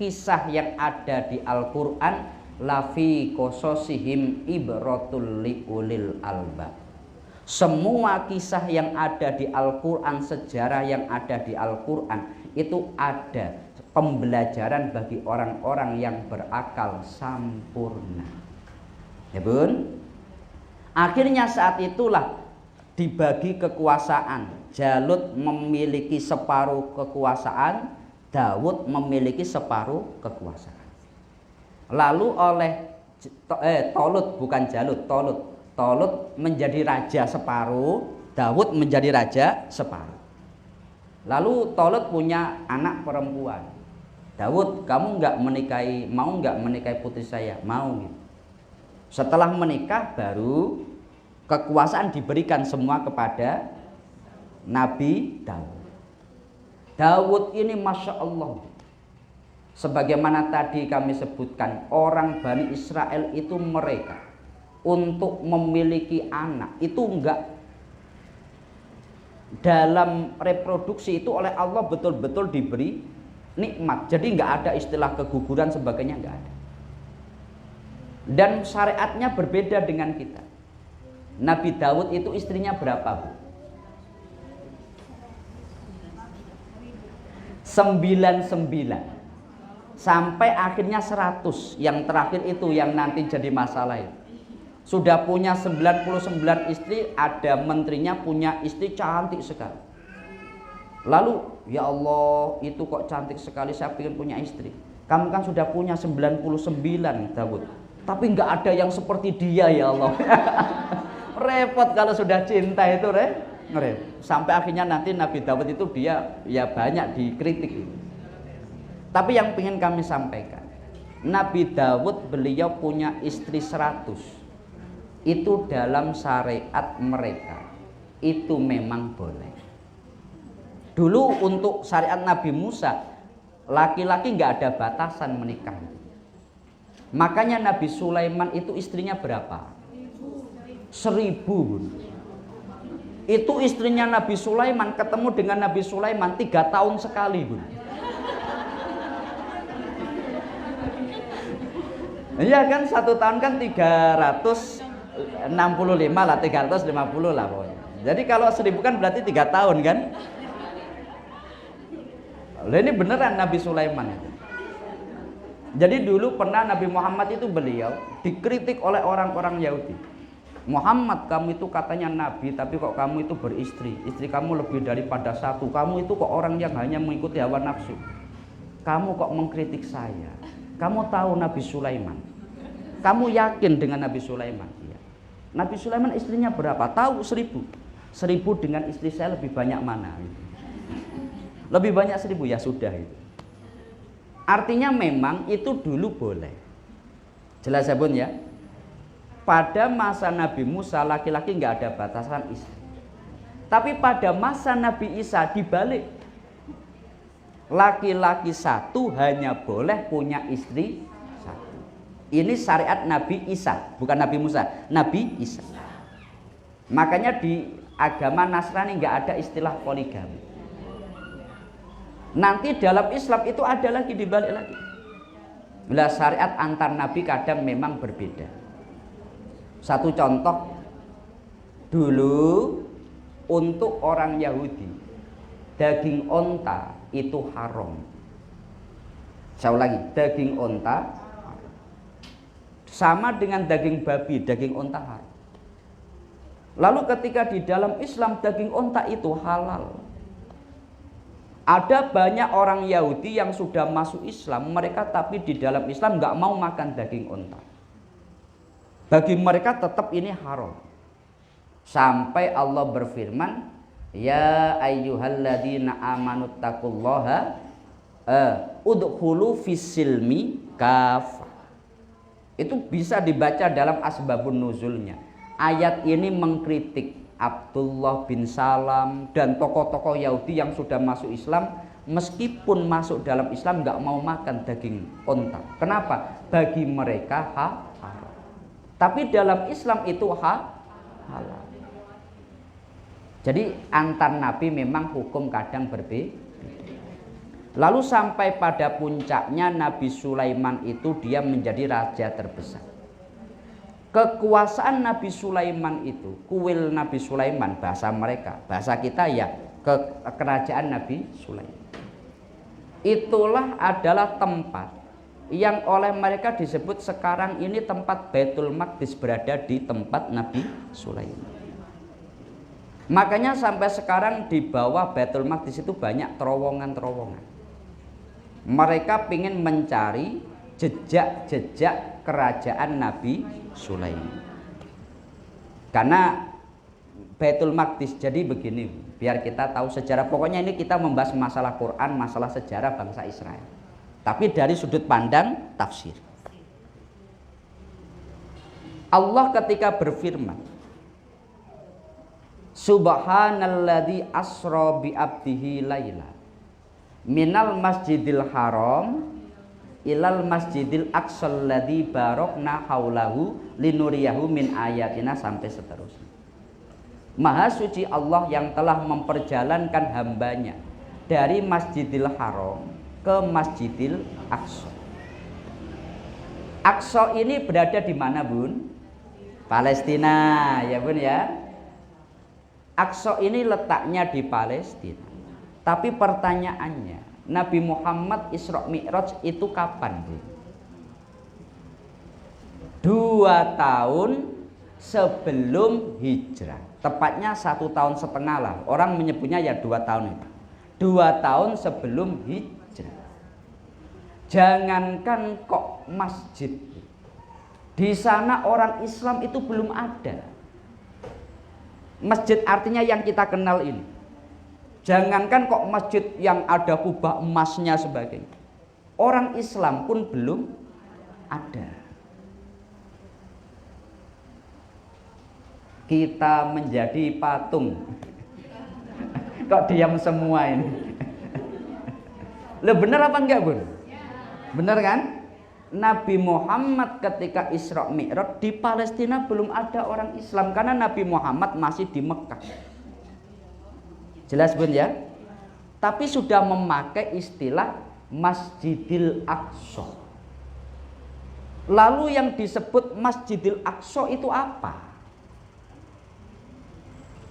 kisah yang ada di Al-Qur'an lafi qasasihim ibratul liulil albab. Semua kisah yang ada di Al-Qur'an, sejarah yang ada di Al-Qur'an itu ada pembelajaran bagi orang-orang yang berakal sampurna. Ya Bun. Akhirnya saat itulah dibagi kekuasaan. Jalut memiliki separuh kekuasaan, Dawud memiliki separuh kekuasaan. Lalu oleh Tolut, bukan Jalut, Tolut menjadi raja separuh, Dawud menjadi raja separuh. Lalu Tolut punya anak perempuan. Dawud, kamu mau nggak menikahi putri saya? Mau gitu. Setelah menikah baru kekuasaan diberikan semua kepada Nabi Dawud. Dawud ini Masya Allah, sebagaimana tadi kami sebutkan, orang Bani Israel itu mereka untuk memiliki anak itu enggak, dalam reproduksi itu oleh Allah betul-betul diberi nikmat. Jadi enggak ada istilah keguguran sebagainya, enggak ada. Dan syariatnya berbeda dengan kita. Nabi Dawud itu istrinya berapa Bu? 99 sampai akhirnya 100. Yang terakhir itu yang nanti jadi masalah itu. Sudah punya 99 istri, ada menterinya punya istri cantik sekali. Lalu ya Allah, itu kok cantik sekali, saya ingin punya istri. Kamu kan sudah punya 99 Dawud, tapi nggak ada yang seperti dia ya Allah. Repot kalau sudah cinta itu repot. Sampai akhirnya nanti Nabi Dawud itu dia ya banyak dikritik. Tapi yang ingin kami sampaikan, Nabi Dawud beliau punya istri 100. Itu dalam syariat mereka itu memang boleh. Dulu untuk syariat Nabi Musa, laki-laki nggak ada batasan menikah. Makanya Nabi Sulaiman itu istrinya berapa? 1000 Bun. Itu istrinya Nabi Sulaiman ketemu dengan Nabi Sulaiman 3 tahun sekali Bun. Iya kan, 1 tahun kan 300 65 lah, 350 lah pokoknya. Jadi kalau 1000 kan berarti 3 tahun kan. Lah ini beneran Nabi Sulaiman itu. Jadi dulu pernah Nabi Muhammad itu beliau dikritik oleh orang-orang Yahudi. Muhammad, kamu itu katanya nabi, tapi kok kamu itu beristri, istri kamu lebih daripada satu, kamu itu kok orang yang hanya mengikuti hawa nafsu, kamu kok mengkritik saya, kamu tahu Nabi Sulaiman, kamu yakin dengan Nabi Sulaiman? Ya. Nabi Sulaiman istrinya berapa? Tahu 1000. 1000 dengan istri saya lebih banyak mana? Lebih banyak 1000, ya sudah itu. Artinya memang itu dulu boleh. Jelas ya Bun ya? Pada masa Nabi Musa laki-laki nggak ada batasan istri. Tapi pada masa Nabi Isa dibalik. Laki-laki satu hanya boleh punya istri satu. Ini syariat Nabi Isa, bukan Nabi Musa, Nabi Isa. Makanya di agama Nasrani nggak ada istilah poligami. Nanti dalam Islam itu ada lagi, dibalik lagi. Bila syariat antar nabi kadang memang berbeda. Satu contoh, dulu untuk orang Yahudi daging onta itu haram. Saya ulangi, daging onta sama dengan daging babi, daging onta haram. Lalu ketika di dalam Islam daging onta itu halal. Ada banyak orang Yahudi yang sudah masuk Islam, mereka tapi di dalam Islam nggak mau makan daging onta. Bagi mereka tetap ini haram. Sampai Allah berfirman, ya ayyuhalladzina amanu taqullaha udkhulu fis-silmi kafah. Itu bisa dibaca dalam asbabun nuzulnya. Ayat ini mengkritik Abdullah bin Salam dan tokoh-tokoh Yahudi yang sudah masuk Islam, meskipun masuk dalam Islam nggak mau makan daging onta. Kenapa? Bagi mereka haram. Tapi dalam Islam itu halal. Jadi antar nabi memang hukum kadang berbeda. Lalu sampai pada puncaknya Nabi Sulaiman itu dia menjadi raja terbesar. Kekuasaan Nabi Sulaiman itu, kuil Nabi Sulaiman bahasa mereka, bahasa kita ya kerajaan Nabi Sulaiman. Itulah adalah tempat yang oleh mereka disebut sekarang ini tempat Baitul Maqdis, berada di tempat Nabi Sulaiman. Makanya sampai sekarang di bawah Baitul Maqdis itu banyak terowongan-terowongan. Mereka ingin mencari jejak-jejak kerajaan Nabi Sulaiman. Karena Baitul Maqdis, jadi begini, biar kita tahu sejarah. Pokoknya ini kita membahas masalah Quran, masalah sejarah bangsa Israel. Tapi dari sudut pandang tafsir. Allah ketika berfirman, Subhanalladzi asra bi abdihi laila minal masjidil haram ilal masjidil aqsal ladzi barokna haulahu linuriyahu min ayatina, sampai seterusnya. Maha suci Allah yang telah memperjalankan hambanya dari Masjidil Haram ke Masjidil Aqsa. Aqsa ini berada di mana Bun? Palestina ya Bun ya. Aqsa ini letaknya di Palestina. Tapi pertanyaannya, Nabi Muhammad Isra Mi'raj itu kapan? 2 tahun sebelum hijrah. Tepatnya 1,5 tahun lah. Orang menyebutnya ya 2 tahun itu. 2 tahun sebelum hijrah. Jangankan kok masjid, di sana orang Islam itu belum ada. Masjid artinya yang kita kenal ini. Jangankan kok masjid yang ada kubah emasnya sebagainya. Orang Islam pun belum ada. Kita menjadi patung. Kok diam semua ini? Loh, benar apa enggak Bun? Benar kan? Nabi Muhammad ketika Isra Mi'raj di Palestina belum ada orang Islam, karena Nabi Muhammad masih di Mekah. Jelas Bun ya? Tapi sudah memakai istilah Masjidil Aqsa. Lalu yang disebut Masjidil Aqsa itu apa?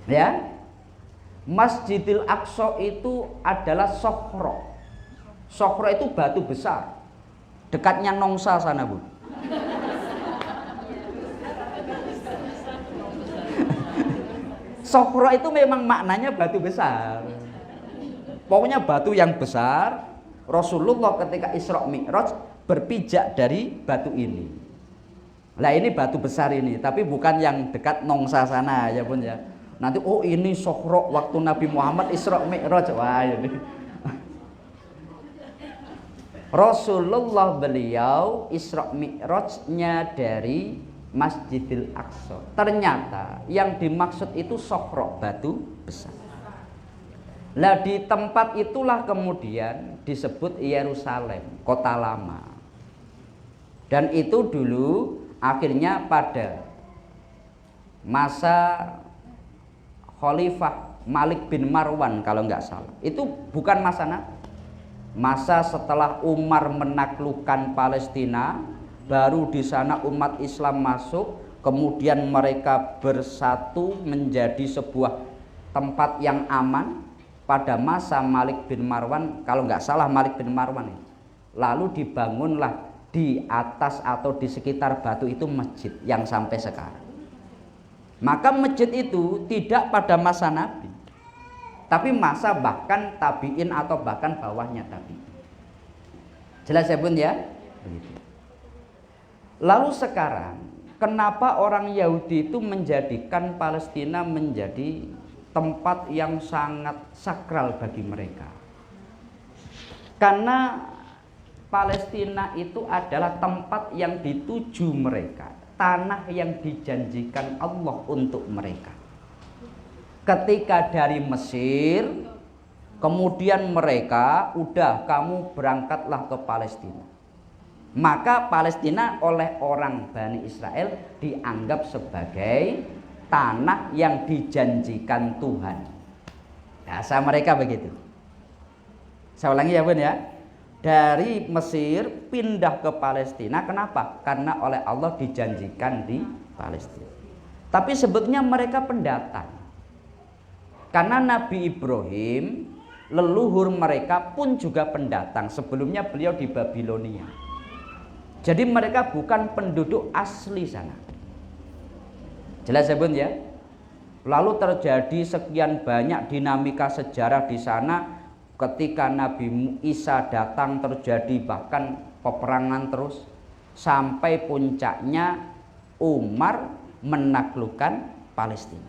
Ya, Masjidil Aqsa itu adalah Sokhro. Sokhro itu batu besar, dekatnya Nongsa sana, Bu. Sokhro itu memang maknanya batu besar. Pokoknya batu yang besar. Rasulullah ketika Isra Mi'raj berpijak dari batu ini. Nah ini batu besar ini, tapi bukan yang dekat Nongsa sana ya Bun ya. Nanti oh ini Sokhro waktu Nabi Muhammad Isra Mi'raj. Wah ini. Rasulullah beliau Isra Mi'rajnya dari Masjidil Aqsa. Ternyata yang dimaksud itu Sokhro, batu besar. Lah di tempat itulah kemudian disebut Yerusalem, kota lama. Dan itu dulu akhirnya pada masa Khalifah Malik bin Marwan kalau nggak salah. Itu bukan masa Nabi. Masa setelah Umar menaklukkan Palestina, baru di sana umat Islam masuk, kemudian mereka bersatu menjadi sebuah tempat yang aman. Pada masa Malik bin Marwan, kalau nggak salah Malik bin Marwan ini, lalu dibangunlah di atas atau di sekitar batu itu masjid yang sampai sekarang. Maka masjid itu tidak pada masa Nabi, tapi masa bahkan tabi'in atau bahkan bawahnya tabi'in. Jelas ya Bun ya? Begitu. Lalu sekarang, kenapa orang Yahudi itu menjadikan Palestina menjadi tempat yang sangat sakral bagi mereka? Karena Palestina itu adalah tempat yang dituju mereka, tanah yang dijanjikan Allah untuk mereka. Ketika dari Mesir, kemudian mereka udah kamu berangkatlah ke Palestina. Maka Palestina oleh orang Bani Israel dianggap sebagai tanah yang dijanjikan Tuhan. Bahasa mereka begitu. Saya ulangi ya Bun ya. Dari Mesir pindah ke Palestina. Kenapa? Karena oleh Allah dijanjikan di Palestina. Tapi sebetulnya mereka pendatang. Karena Nabi Ibrahim, leluhur mereka pun juga pendatang. Sebelumnya beliau di Babilonia. Jadi mereka bukan penduduk asli sana. Jelas ya Bun ya. Lalu terjadi sekian banyak dinamika sejarah di sana. Ketika Nabi Isa datang terjadi bahkan peperangan terus. Sampai puncaknya Umar menaklukkan Palestina.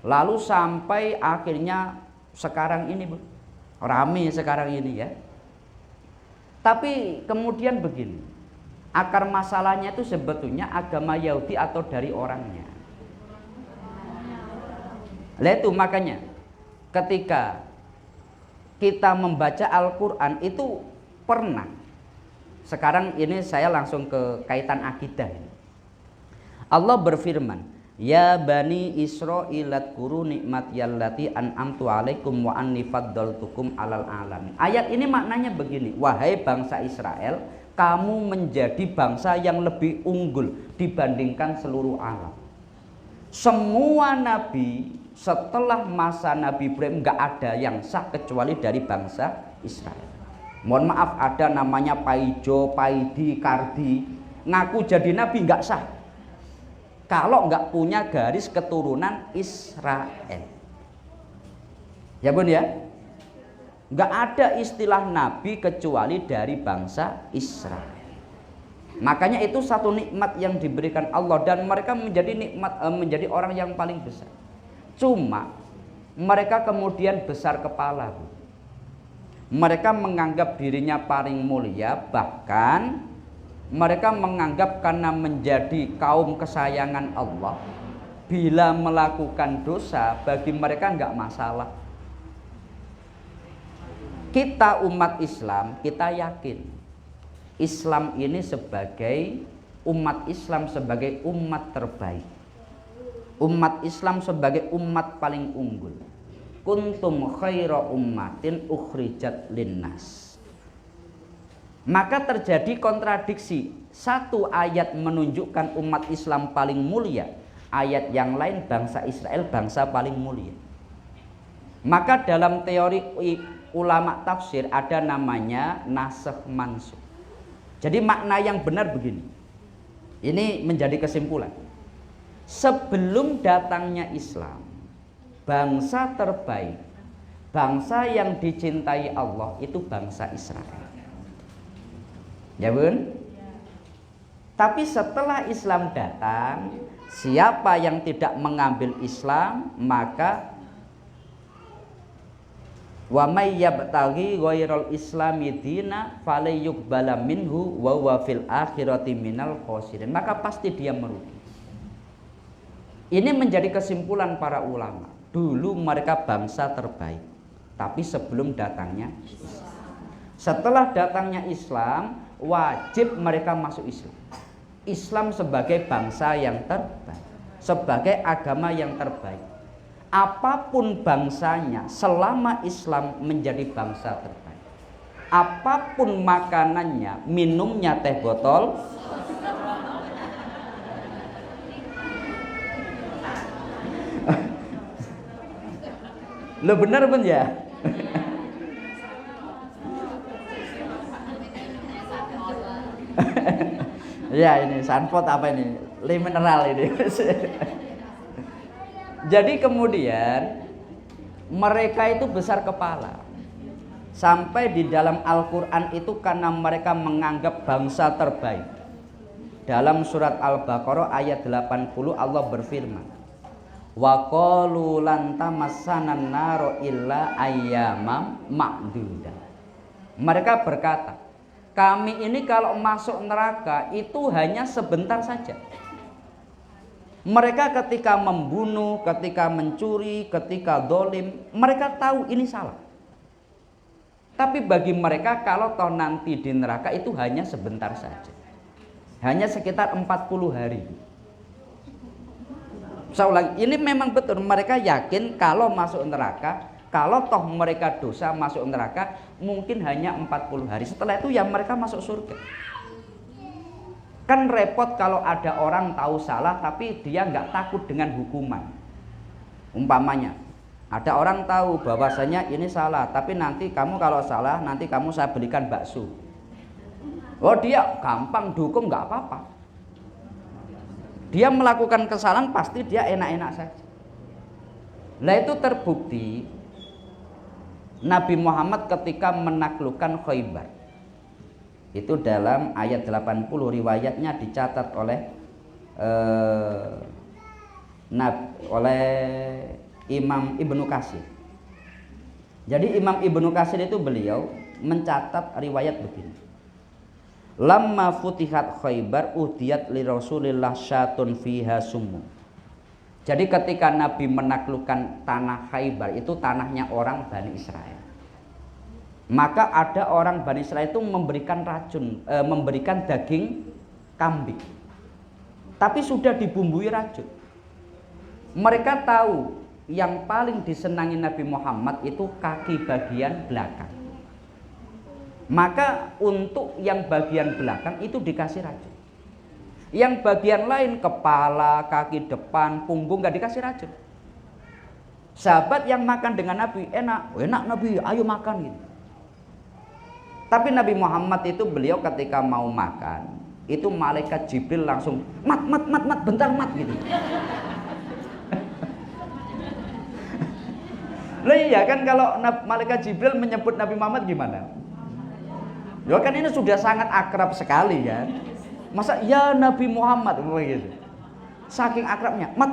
Lalu sampai akhirnya sekarang ini Bun, rame sekarang ini ya. Tapi kemudian begini, akar masalahnya itu sebetulnya agama Yahudi atau dari orangnya. Lah itu makanya ketika kita membaca Al-Quran itu pernah. Sekarang ini saya langsung ke kaitan akidah. Allah berfirman, ya bani Israil adkuru nikmatiyallati an'amtu alaikum wa anni faddaltukum alal alamin. Ayat ini maknanya begini, wahai bangsa Israel, kamu menjadi bangsa yang lebih unggul dibandingkan seluruh alam. Semua nabi setelah masa Nabi Ibrahim nggak ada yang sah kecuali dari bangsa Israel. Mohon maaf, ada namanya Paijo, Paidi, Kardi, ngaku jadi nabi nggak sah kalau nggak punya garis keturunan Israel. Ya Bun ya, nggak ada istilah nabi kecuali dari bangsa Israel. Makanya itu satu nikmat yang diberikan Allah dan mereka menjadi nikmat, menjadi orang yang paling besar. Cuma mereka kemudian besar kepala. Mereka menganggap dirinya paling mulia, bahkan mereka menganggap karena menjadi kaum kesayangan Allah, bila melakukan dosa bagi mereka nggak masalah. Kita umat Islam, kita yakin Islam ini sebagai umat Islam sebagai umat terbaik. Umat Islam sebagai umat paling unggul. Kuntum khaira ummatin ukhrijat linnas. Maka terjadi kontradiksi. Satu ayat menunjukkan umat Islam paling mulia, ayat yang lain bangsa Israel bangsa paling mulia. Maka dalam teori ulama tafsir ada namanya nasakh mansukh. Jadi makna yang benar begini. Ini menjadi kesimpulan. Sebelum datangnya Islam, bangsa terbaik, bangsa yang dicintai Allah itu bangsa Israel. Ya bun? Tapi setelah Islam datang, siapa yang tidak mengambil Islam, maka wa may yabtaghi ghairal islami dina falyuqbala minhu wa huwa fil akhirati minal khosirin. Maka pasti dia merugi. Ini menjadi kesimpulan para ulama. Dulu mereka bangsa terbaik, tapi sebelum datangnya Islam. Setelah datangnya Islam, wajib mereka masuk Islam. Islam sebagai bangsa yang terbaik, sebagai agama yang terbaik. Apapun bangsanya, selama Islam menjadi bangsa terbaik. Apapun makanannya, minumnya teh botol, lo bener pun ya. Ya ini sunpot apa ini? Le mineral ini. Jadi kemudian mereka itu besar kepala. Sampai di dalam Al-Quran itu karena mereka menganggap bangsa terbaik. Dalam surat Al-Baqarah ayat 80 Allah berfirman, wa qalu lan tamassanan naru illa ayyamam ma'duda. Mereka berkata, kami ini kalau masuk neraka itu hanya sebentar saja. Mereka ketika membunuh, ketika mencuri, ketika dolim, mereka tahu ini salah. Tapi bagi mereka kalau toh nanti di neraka itu hanya sebentar saja. Hanya sekitar 40 hari. Saya ulangi, ini memang betul mereka yakin kalau masuk neraka, kalau toh mereka dosa masuk neraka mungkin hanya 40 hari. Setelah itu ya mereka masuk surga. Kan repot kalau ada orang tahu salah tapi dia nggak takut dengan hukuman. Umpamanya ada orang tahu bahwasanya ini salah, tapi nanti kamu kalau salah nanti kamu saya belikan bakso. Oh dia gampang dukung, nggak apa-apa. Dia melakukan kesalahan pasti dia enak-enak saja. Nah itu terbukti Nabi Muhammad ketika menaklukkan Khaybar. Itu dalam ayat 80 riwayatnya dicatat oleh Imam Ibnu Katsir. Jadi Imam Ibnu Katsir itu beliau mencatat riwayat begini. Lamma futihat Khaybar uhdiyat li Rasulillah syatun fiha summun. Jadi ketika Nabi menaklukkan tanah Khaybar, itu tanahnya orang Bani Israel. Maka ada orang Bani Israel itu memberikan racun, memberikan daging kambing. Tapi sudah dibumbui racun. Mereka tahu yang paling disenangi Nabi Muhammad itu kaki bagian belakang. Maka untuk yang bagian belakang itu dikasih racun. Yang bagian lain kepala, kaki depan, punggung gak dikasih racun. Sahabat yang makan dengan Nabi enak Nabi, ayo makan gitu. Tapi Nabi Muhammad itu beliau ketika mau makan, itu malaikat Jibril langsung mat bentar mat gitu. Lah iya kan kalau malaikat Jibril menyebut Nabi Muhammad gimana? Ya kan ini sudah sangat akrab sekali kan. Masa ya Nabi Muhammad gitu. Saking akrabnya, mat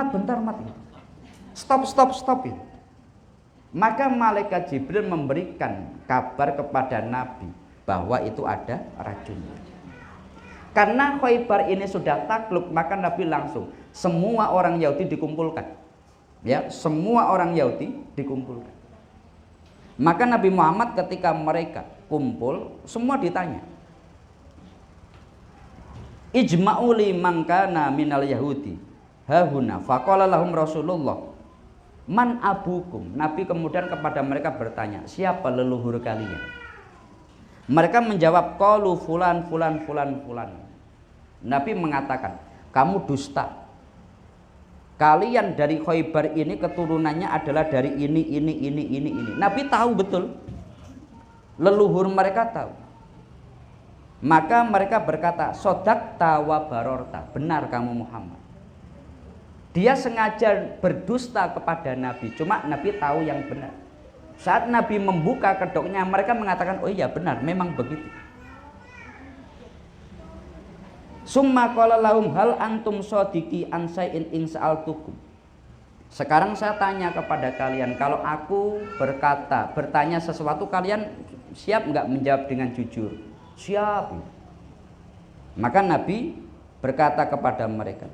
bentar mat. Stop gitu. Maka malaikat Jibril memberikan kabar kepada Nabi bahwa itu ada racun. Karena Khaybar ini sudah takluk, maka Nabi langsung semua orang Yahudi dikumpulkan. Ya, semua orang Yahudi dikumpulkan. Maka Nabi Muhammad ketika mereka kumpul, semua ditanya. Ijma'u liman kana minal Yahudi hahuna faqala lahum Rasulullah man abukum. Nabi kemudian kepada mereka bertanya, siapa leluhur kalian? Mereka menjawab, qalu fulan fulan fulan fulan. Nabi mengatakan, kamu dusta. Kalian dari Khaybar ini keturunannya adalah dari ini. Nabi tahu betul. Leluhur mereka tahu. Maka mereka berkata, sodakta wa barorta. Benar kamu Muhammad. Dia sengaja berdusta kepada Nabi. Cuma Nabi tahu yang benar. Saat Nabi membuka kedoknya, mereka mengatakan, oh iya benar, memang begitu. Summa qala lahum hal antum sodiki an syai'in in sa'altukum. Sekarang saya tanya kepada kalian, kalau aku bertanya sesuatu, kalian siap nggak menjawab dengan jujur? Siap. Maka Nabi berkata kepada mereka,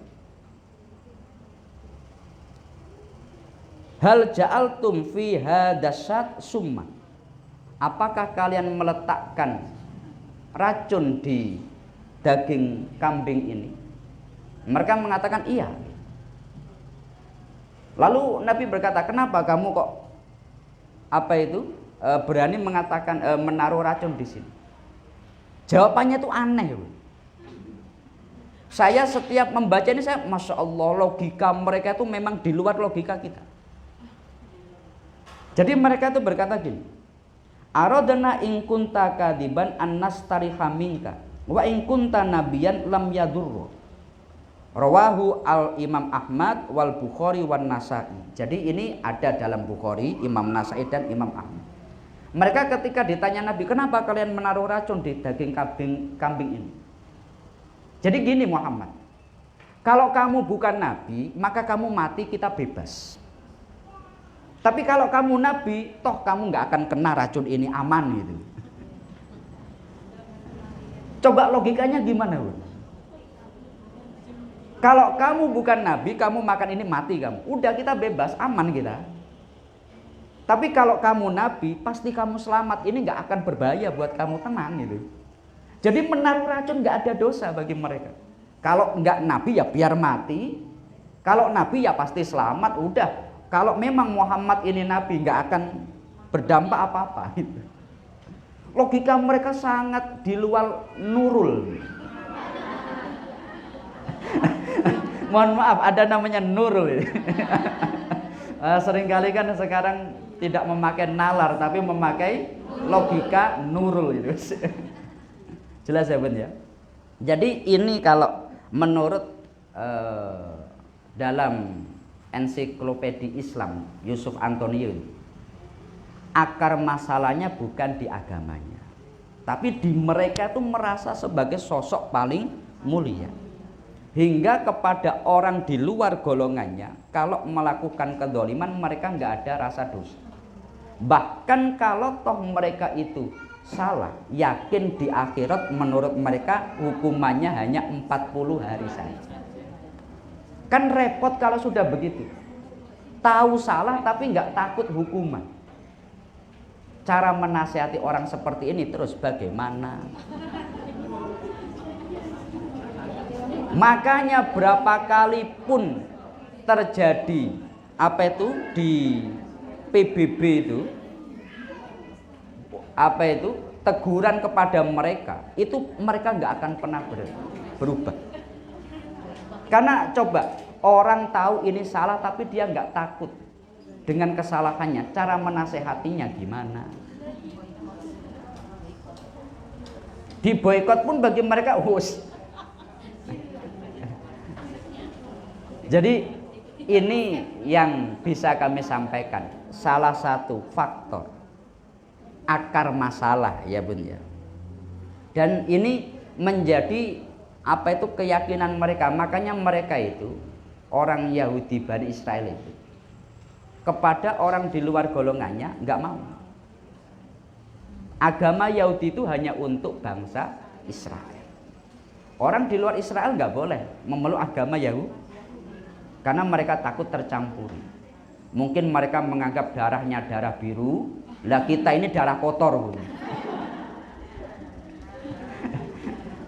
hal ja'altum fi hadasyat summa. Apakah kalian meletakkan racun di daging kambing ini? Mereka mengatakan iya. Lalu Nabi berkata, kenapa kamu kok berani mengatakan menaruh racun di sini? Jawabannya itu aneh. Saya setiap membaca ini masya Allah, logika mereka itu memang di luar logika kita. Jadi mereka itu berkata gini, aradna in kunta kadiban annastariha minka wa in kunta nabiyan lam yadurru. Rawahu al Imam Ahmad wal Bukhari wan Nasa'i. Jadi ini ada dalam Bukhari, Imam Nasa'i dan Imam Ahmad. Mereka ketika ditanya Nabi, kenapa kalian menaruh racun di daging kambing ini? Jadi gini Muhammad, kalau kamu bukan Nabi, maka kamu mati kita bebas. Tapi kalau kamu Nabi, toh kamu nggak akan kena racun ini, aman gitu. Coba logikanya gimana? Kalau kamu bukan Nabi, kamu makan ini mati kamu. Udah kita bebas, aman kita. Tapi kalau kamu Nabi, pasti kamu selamat. Ini nggak akan berbahaya buat kamu, tenang gitu. Jadi menaruh racun nggak ada dosa bagi mereka. Kalau nggak Nabi ya biar mati. Kalau Nabi ya pasti selamat. Udah. Kalau memang Muhammad ini Nabi nggak akan berdampak apa-apa. Gitu. Logika mereka sangat di luar nurul. Mohon maaf, ada namanya nurul. Seringkali kan sekarang tidak memakai nalar, tapi memakai logika nurul itu. Jelas ya Bun ya. Jadi ini kalau menurut dalam ensiklopedia Islam Yusuf Antonio, akar masalahnya bukan di agamanya, tapi di mereka itu merasa sebagai sosok paling mulia. Hingga kepada orang di luar golongannya, kalau melakukan kedzaliman mereka nggak ada rasa dosa. Bahkan kalau toh mereka itu salah, yakin di akhirat menurut mereka hukumannya hanya 40 hari saja. Kan repot kalau sudah begitu. Tahu salah tapi nggak takut hukuman. Cara menasihati orang seperti ini terus bagaimana? Makanya berapa kali pun terjadi di PBB itu teguran kepada mereka, itu mereka nggak akan pernah berubah. Karena coba orang tahu ini salah tapi dia nggak takut dengan kesalahannya, cara menasehatinya gimana? Di boykot pun bagi mereka Jadi ini yang bisa kami sampaikan, salah satu faktor akar masalah ya Bun ya. Dan ini menjadi keyakinan mereka. Makanya mereka itu orang Yahudi Bani Israel itu kepada orang di luar golongannya nggak mau. Agama Yahudi itu hanya untuk bangsa Israel. Orang di luar Israel nggak boleh memeluk agama Yahudi. Karena mereka takut tercampuri. Mungkin mereka menganggap darahnya darah biru, lah kita ini darah kotor.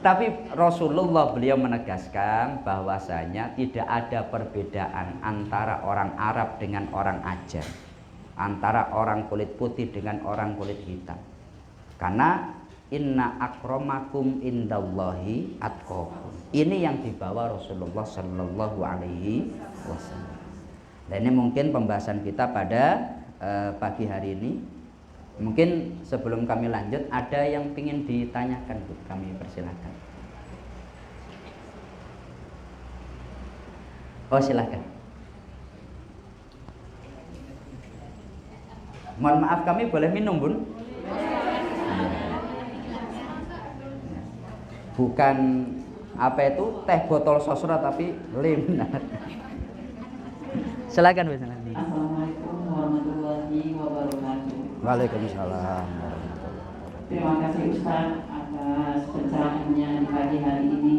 Tapi Rasulullah beliau menegaskan bahwasanya tidak ada perbedaan antara orang Arab dengan orang Ajam, antara orang kulit putih dengan orang kulit hitam. Karena inna akramakum indallahi atqakum. Ini yang dibawa Rasulullah Shallallahu Alaihi Wasallam. Dan ini mungkin pembahasan kita pada pagi hari ini. Mungkin sebelum kami lanjut, ada yang ingin ditanyakan, Bu? Kami persilakan. Oh, silakan. Mohon maaf, kami boleh minum, Bun? Bukan apa itu teh botol sosro, tapi lem. Silakan, Bu. Assalamualaikum warahmatullahi wabarakatuh. Waalaikumsalam. Terima kasih Ustaz atas pencerahannya di pagi hari ini,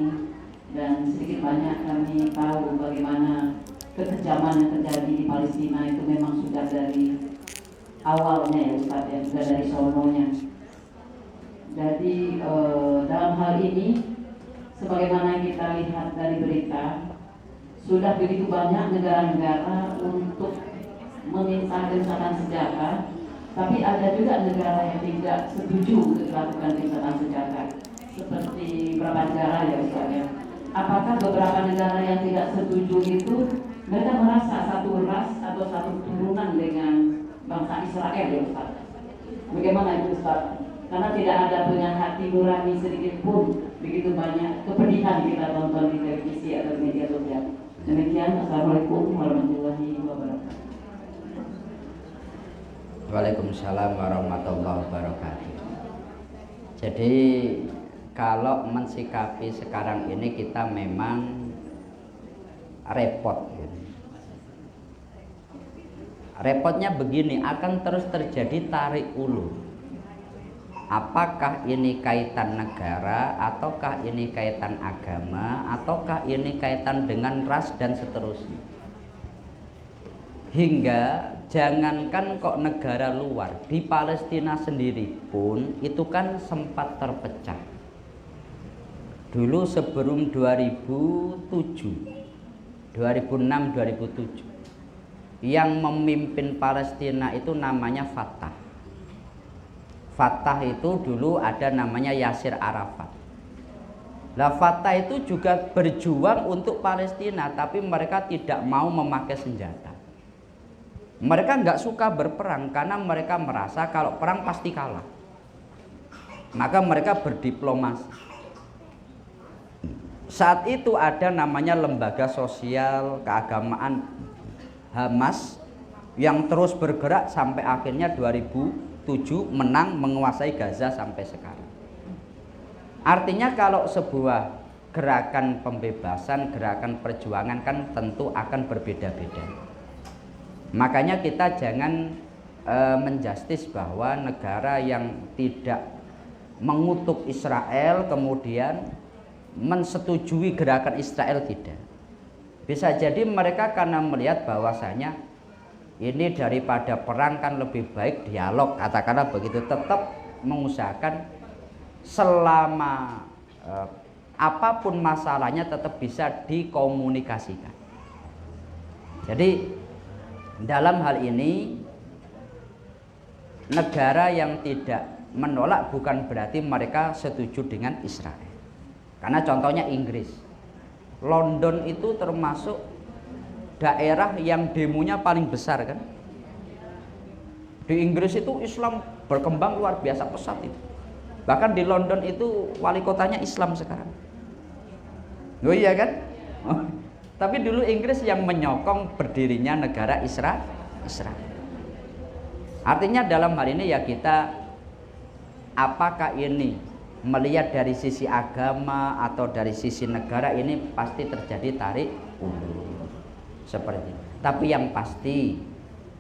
dan sedikit banyak kami tahu bagaimana kekejaman yang terjadi di Palestina itu memang sudah dari awalnya ya Ustaz, ya, sudah dari sononya. Jadi dalam hal ini sebagaimana kita lihat dari berita, sudah begitu banyak negara-negara untuk meminta gencatan senjata, tapi ada juga negara yang tidak setuju untuk dilakukan gencatan senjata, seperti beberapa negara ya Ustaz ya. Apakah beberapa negara yang tidak setuju itu mereka merasa satu ras atau satu turunan dengan bangsa Israel ya Ustaz? Bagaimana itu Ustaz? Karena tidak ada dengan hati nurani sedikit pun, begitu banyak kepedihan kita tonton di televisi atau media sosial. Demikian, Assalamualaikum warahmatullahi wabarakatuh. Waalaikumsalam warahmatullahi wabarakatuh. Jadi kalau mensikapi sekarang ini kita memang repot. Repotnya begini, akan terus terjadi tarik ulur. Apakah ini kaitan negara, ataukah ini kaitan agama, ataukah ini kaitan dengan ras dan seterusnya. Hingga jangankan kok negara luar, di Palestina sendiri pun itu kan sempat terpecah. Dulu sebelum 2006, 2007 yang memimpin Palestina itu namanya Fatah. Fatah itu dulu ada namanya Yasir Arafat. Nah, Fatah itu juga berjuang untuk Palestina, tapi mereka tidak mau memakai senjata. Mereka nggak suka berperang karena mereka merasa kalau perang pasti kalah. Maka mereka berdiplomasi. Saat itu ada namanya lembaga sosial keagamaan Hamas yang terus bergerak sampai akhirnya 2007 menang menguasai Gaza sampai sekarang. Artinya kalau sebuah gerakan pembebasan, gerakan perjuangan kan tentu akan berbeda-beda. Makanya kita jangan menjustis bahwa negara yang tidak mengutuk Israel kemudian mensetujui gerakan Israel, tidak. Bisa jadi mereka karena melihat bahwasanya ini daripada perang kan lebih baik dialog, katakanlah begitu, tetap mengusahakan selama apapun masalahnya tetap bisa dikomunikasikan. Jadi dalam hal ini negara yang tidak menolak bukan berarti mereka setuju dengan Israel. Karena contohnya Inggris, London itu termasuk daerah yang demonya paling besar kan. Di Inggris itu Islam berkembang luar biasa pesat itu. Bahkan di London itu wali kotanya Islam sekarang. Oh iya kan? Oh. Tapi dulu Inggris yang menyokong berdirinya negara Israel. Artinya dalam hal ini ya kita, apakah ini melihat dari sisi agama atau dari sisi negara, ini pasti terjadi tarik ulur seperti itu. Tapi yang pasti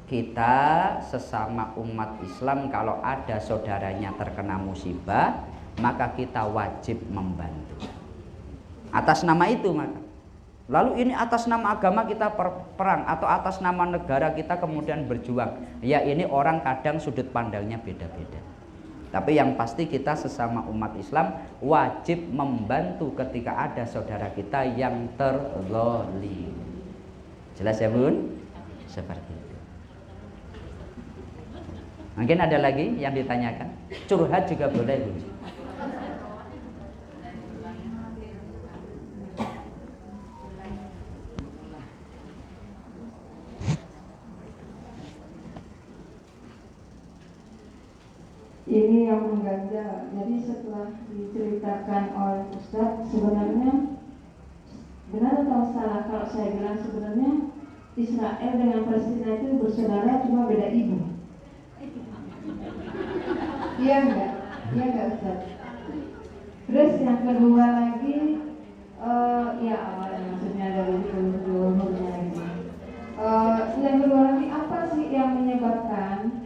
kita sesama umat Islam kalau ada saudaranya terkena musibah, maka kita wajib membantu atas nama itu. Maka lalu ini atas nama agama kita perang atau atas nama negara kita kemudian berjuang, ya ini orang kadang sudut pandangnya beda-beda. Tapi yang pasti kita sesama umat Islam wajib membantu ketika ada saudara kita yang terzalim. Jelas ya Bun? Seperti itu. Mungkin ada lagi yang ditanyakan? Curhat juga boleh Bun. ini yang mengganjal. Jadi setelah diceritakan oleh Ustadz, sebenarnya benar atau salah kalau saya bilang sebenarnya Israel dengan Palestina itu bersaudara cuma beda ibu? Iya enggak? Iya enggak Ustadz? Terus yang kedua lagi, ya awalnya maksudnya dari dulu-dulunya ini. Yang kedua lagi, apa sih yang menyebabkan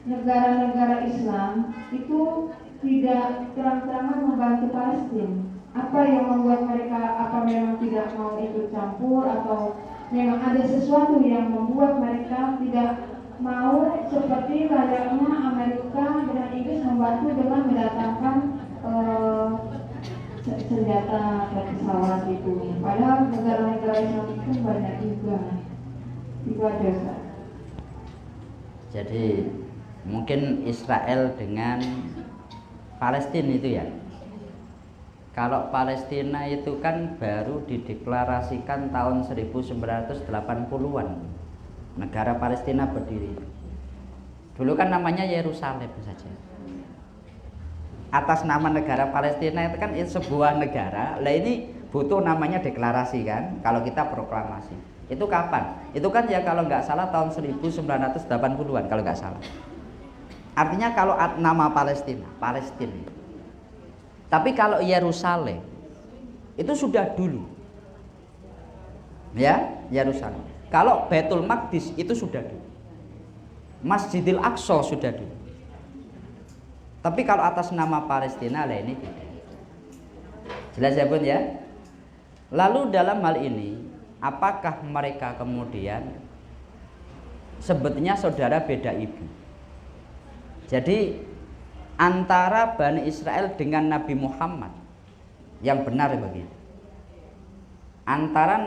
negara-negara Islam itu tidak terang-terangan membantu Palestina? Apa yang membuat mereka, apa memang tidak mau ikut campur, atau memang ada sesuatu yang membuat mereka tidak mau seperti layaknya Amerika dan Inggris membantu dengan mendatangkan senjata atau pesawat itu? Padahal negara-negara Islam itu banyak juga. Itu aja Ustaz. Jadi mungkin Israel dengan Palestina itu ya. Kalau Palestina itu kan baru dideklarasikan tahun 1980-an. Negara Palestina berdiri. Dulu kan namanya Yerusalem saja. Atas nama negara Palestina itu kan sebuah negara. Lah ini butuh namanya deklarasi kan. Kalau kita proklamasi. Itu kapan? Itu kan ya kalau nggak salah tahun 1980-an kalau nggak salah. Artinya kalau nama Palestina. Tapi kalau Yerusalem itu sudah dulu. Ya, Yerusalem. Kalau Baitul Maqdis itu sudah dulu. Masjidil Aqsa sudah dulu. Tapi kalau atas nama Palestina lah ini tidak. Jelas ya Bun ya? Lalu dalam hal ini apakah mereka kemudian sebetulnya saudara beda ibu? Jadi antara Bani Israel dengan Nabi Muhammad yang benar begitu. Antara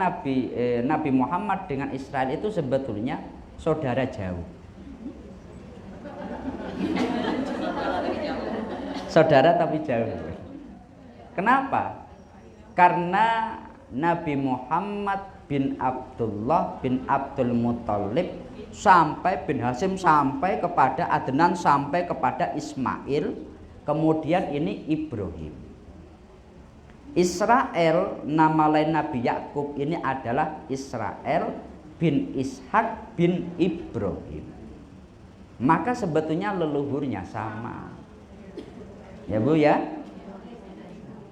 Nabi Muhammad dengan Israel itu sebetulnya saudara jauh. Saudara tapi jauh. Kenapa? Karena Nabi Muhammad bin Abdullah bin Abdul Muthalib sampai bin Hasyim sampai kepada Adnan sampai kepada Ismail, kemudian ini Ibrahim. Israel nama lain Nabi Yakub ini adalah Israel bin Ishak bin Ibrahim. Maka sebetulnya leluhurnya sama. Ya Bu ya.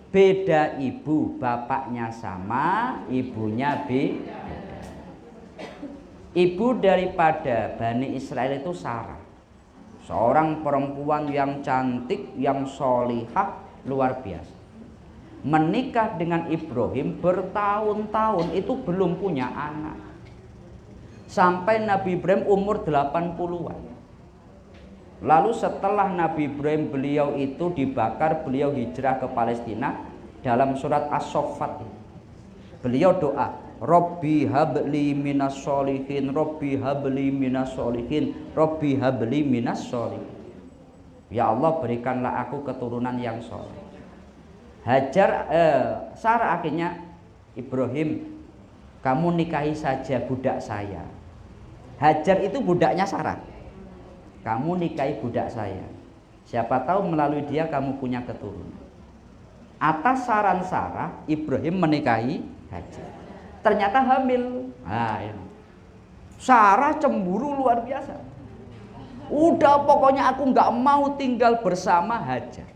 Beda ibu, bapaknya sama, ibunya beda. Ibu daripada Bani Israel itu Sarah, seorang perempuan yang cantik, yang solihah, luar biasa. Menikah dengan Ibrahim bertahun-tahun itu belum punya anak. Sampai Nabi Ibrahim umur 80-an. Lalu setelah Nabi Ibrahim beliau itu dibakar, beliau hijrah ke Palestina. Dalam surat As-Saffat beliau doa, Rabbi habli minas sholihin, Rabbi habli minas sholihin, Rabbi habli minas sholihin. Ya Allah berikanlah aku keturunan yang soleh. Sarah akhirnya, Ibrahim kamu nikahi saja budak saya. Hajar itu budaknya Sarah. Kamu nikahi budak saya. Siapa tahu melalui dia kamu punya keturunan. Atas saran Sarah, Ibrahim menikahi Hajar. Ternyata hamil. Nah, ini. Sarah cemburu luar biasa. Udah pokoknya aku nggak mau tinggal bersama Hajar.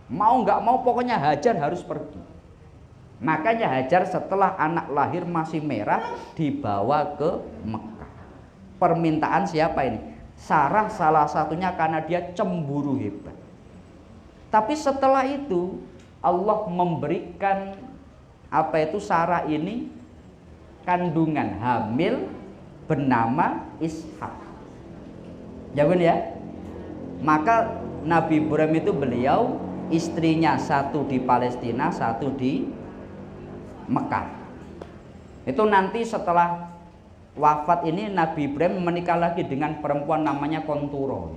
Mau nggak mau pokoknya Hajar harus pergi. Makanya Hajar setelah anak lahir masih merah dibawa ke Mekah. Permintaan siapa ini? Sarah salah satunya karena dia cemburu hebat. Tapi setelah itu Allah memberikan Sarah ini kandungan hamil bernama Ishak. Ya Bun ya. Maka Nabi Ibrahim itu beliau istrinya satu di Palestina, satu di Mekah. Itu nanti setelah wafat ini Nabi Ibrahim menikah lagi dengan perempuan namanya Konturo.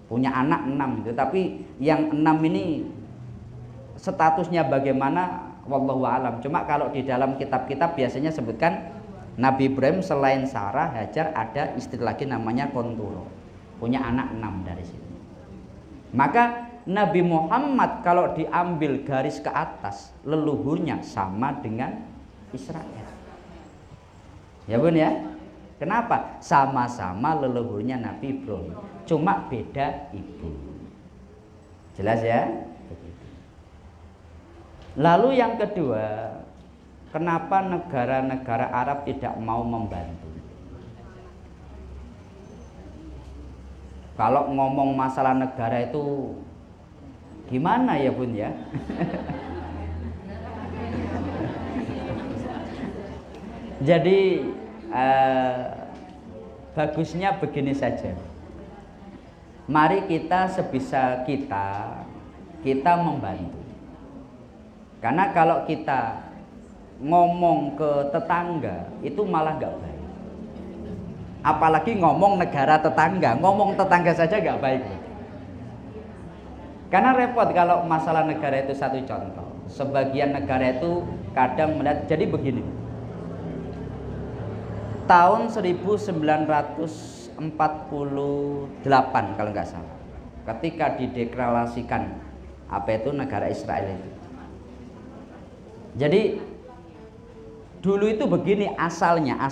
Punya anak 6 gitu. Tapi yang 6 ini statusnya bagaimana wallahu alam. Cuma kalau di dalam kitab-kitab biasanya sebutkan Nabi Ibrahim selain Sarah, Hajar ada istri lagi namanya Konturo. Punya anak 6 dari situ. Maka Nabi Muhammad kalau diambil garis ke atas, leluhurnya sama dengan Israel. Ya Bun ya. Kenapa? Sama-sama leluhurnya Nabi Ibrahim, cuma beda ibu. Jelas ya? Lalu yang kedua, kenapa negara-negara Arab tidak mau membantu? Kalau ngomong masalah negara itu gimana ya Bun ya? Jadi bagusnya begini saja. Mari kita sebisa kita membantu. Karena kalau kita ngomong ke tetangga itu malah nggak baik. Apalagi ngomong negara tetangga, ngomong tetangga saja nggak baik. Karena repot kalau masalah negara itu. Satu contoh, sebagian negara itu kadang melihat, jadi begini. Tahun 1948 kalau nggak salah, ketika dideklarasikan apa itu negara Israel itu. Jadi dulu itu begini asalnya.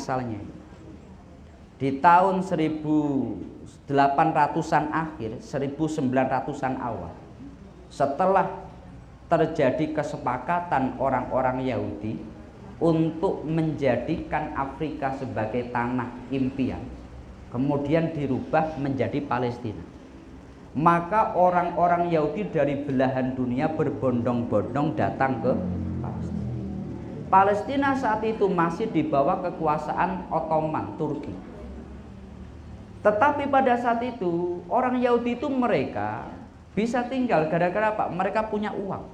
Di tahun 1800-an akhir, 1900-an awal, setelah terjadi kesepakatan orang-orang Yahudi untuk menjadikan Afrika sebagai tanah impian, kemudian dirubah menjadi Palestina. Maka orang-orang Yahudi dari belahan dunia berbondong-bondong datang ke Palestina. Saat itu masih di bawah kekuasaan Ottoman, Turki. Tetapi pada saat itu orang Yahudi itu mereka bisa tinggal gara-gara apa? Mereka punya uang.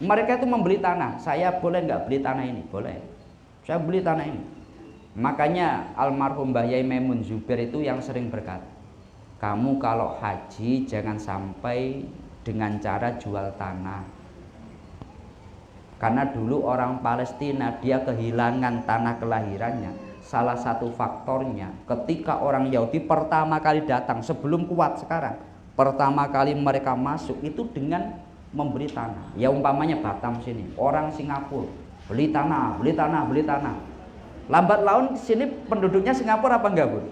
Mereka itu membeli tanah. Saya boleh nggak beli tanah ini? Boleh. Saya beli tanah ini. Makanya almarhum Mbah Yai Maimun Zubair itu yang sering berkata, kamu kalau haji jangan sampai dengan cara jual tanah. Karena dulu orang Palestina dia kehilangan tanah kelahirannya. Salah satu faktornya ketika orang Yahudi pertama kali datang, sebelum kuat sekarang, pertama kali mereka masuk itu dengan membeli tanah. Ya umpamanya Batam sini, orang Singapura beli tanah. Lambat laun sini penduduknya Singapura apa enggak, Bu?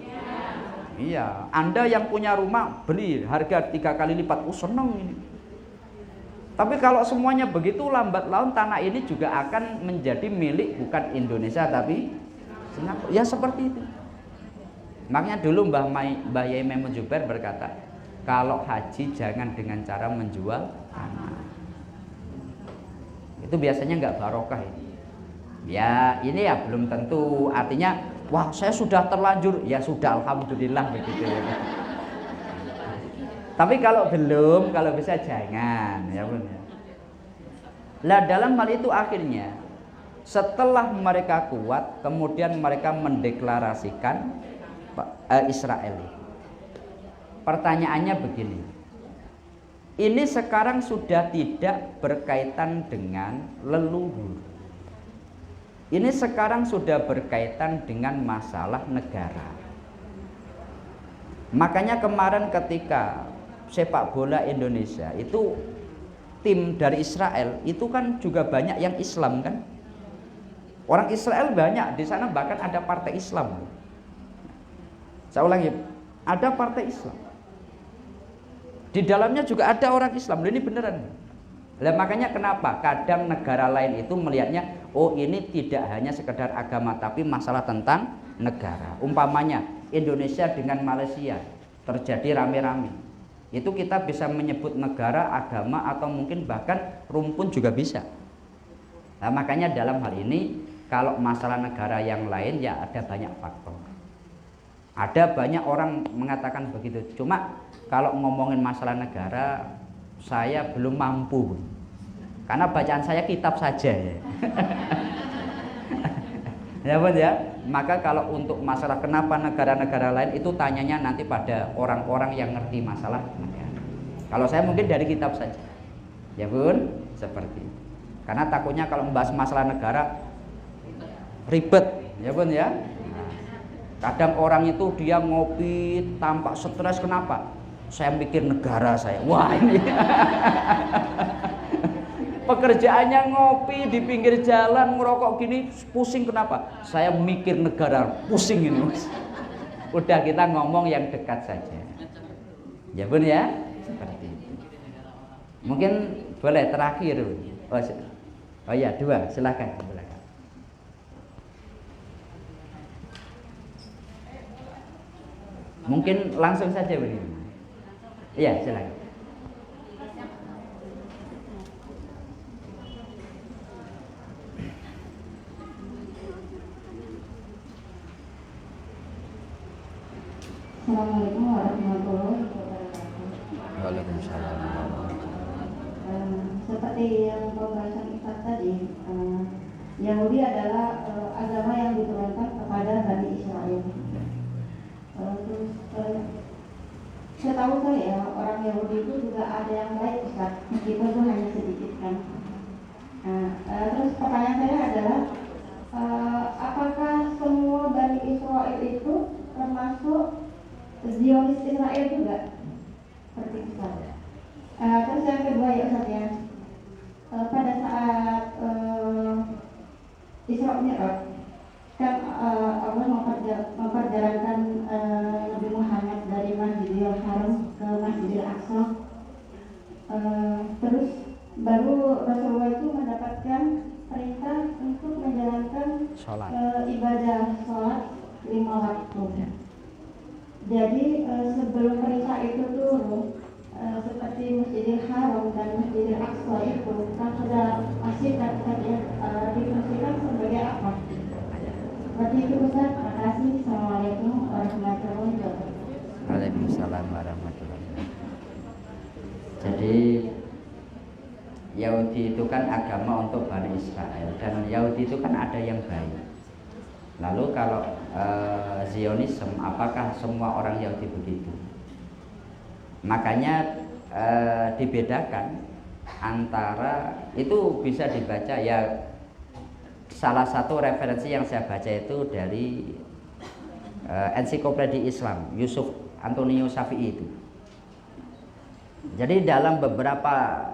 Iya. Anda yang punya rumah beli harga 3 kali lipat. Seneng ini. Tapi kalau semuanya begitu, lambat laun tanah ini juga akan menjadi milik bukan Indonesia tapi Singapura. Ya seperti itu. Makanya dulu Mbah Yai Maimun Zubair berkata, kalau haji jangan dengan cara menjual tanah. Itu biasanya nggak barokah ini. Ya ini ya belum tentu. Artinya, wah saya sudah terlanjur. Ya sudah, alhamdulillah begitu ya. Tapi kalau belum, kalau bisa jangan, ya Bun. Lah dalam hal itu akhirnya setelah mereka kuat, kemudian mereka mendeklarasikan Israel. Pertanyaannya begini, ini sekarang sudah tidak berkaitan dengan leluhur. Ini sekarang sudah berkaitan dengan masalah negara. Makanya kemarin ketika sepak bola Indonesia itu tim dari Israel itu kan juga banyak yang Islam kan. Orang Israel banyak di sana, bahkan ada partai Islam. Saya ulangi, ada partai Islam. Di dalamnya juga ada orang Islam. Ini beneran. Lah makanya kenapa kadang negara lain itu melihatnya, oh ini tidak hanya sekedar agama tapi masalah tentang negara. Umpamanya Indonesia dengan Malaysia terjadi rame-rame. Itu kita bisa menyebut negara, agama, atau mungkin bahkan rumpun juga bisa. Nah makanya dalam hal ini kalau masalah negara yang lain ya ada banyak faktor. Ada banyak orang mengatakan begitu. Cuma kalau ngomongin masalah negara saya belum mampu. Karena bacaan saya kitab saja ya. Ya Bun ya. Maka kalau untuk masalah kenapa negara-negara lain itu tanyanya nanti pada orang-orang yang ngerti masalah negara. Kalau saya mungkin dari kitab saja. Ya Bun, seperti itu. Karena takutnya kalau membahas masalah negara ribet, ya Bun ya. Kadang orang itu dia ngopi tampak stres, kenapa? saya mikir negara saya. Wah ini pekerjaannya ngopi di pinggir jalan, ngerokok gini, pusing kenapa? Saya mikir negara, pusing ini Mas. Udah kita ngomong yang dekat saja. Ya Bun ya, seperti itu. Mungkin boleh terakhir. Oh ya, 2, silakan. Mungkin langsung saja begini. Iya, silakan. Assalamualaikum warahmatullahi wabarakatuh. Waalaikumsalam. Seperti yang pembahasan Ustaz tadi, Yahudi adalah agama yang diturunkan kepada Bani Israel. Setahu saya orang Yahudi itu juga ada yang baik Ustaz, meskipun itu hanya sedikit kan. Terus pertanyaan saya adalah apakah semua Bani Israel itu termasuk Zionis Israel juga? Seperti Ustaz. Terus yang kedua ya Ustaz ya, pada saat Isra Mi'raj kan Allah memperjalankan Nabi Muhammad dari Masjidil Haram ke Masjidil Aqsa. Terus baru Rasulullah itu mendapatkan perintah untuk menjalankan ibadah sholat 5 waktu. Jadi sebelum perintah itu turun, seperti Masjidil Haram dan Masjidil Aqsa itu kan sudah masih difungsikan sebagai apa? Seperti itu Ustaz. Terima kasih. Assalamualaikum warahmatullahi wabarakatuh. Waalaikumsalam warahmatullahi wabarakatuh. Jadi Yahudi itu kan agama untuk Bani Israel, dan Yahudi itu kan ada yang baik. Lalu kalau Zionisme, apakah semua orang Yahudi begitu? Makanya dibedakan antara, itu bisa dibaca ya. Salah satu referensi yang saya baca itu dari ensiklopedia Islam Yusuf Antonio Syafi'i itu. Jadi dalam beberapa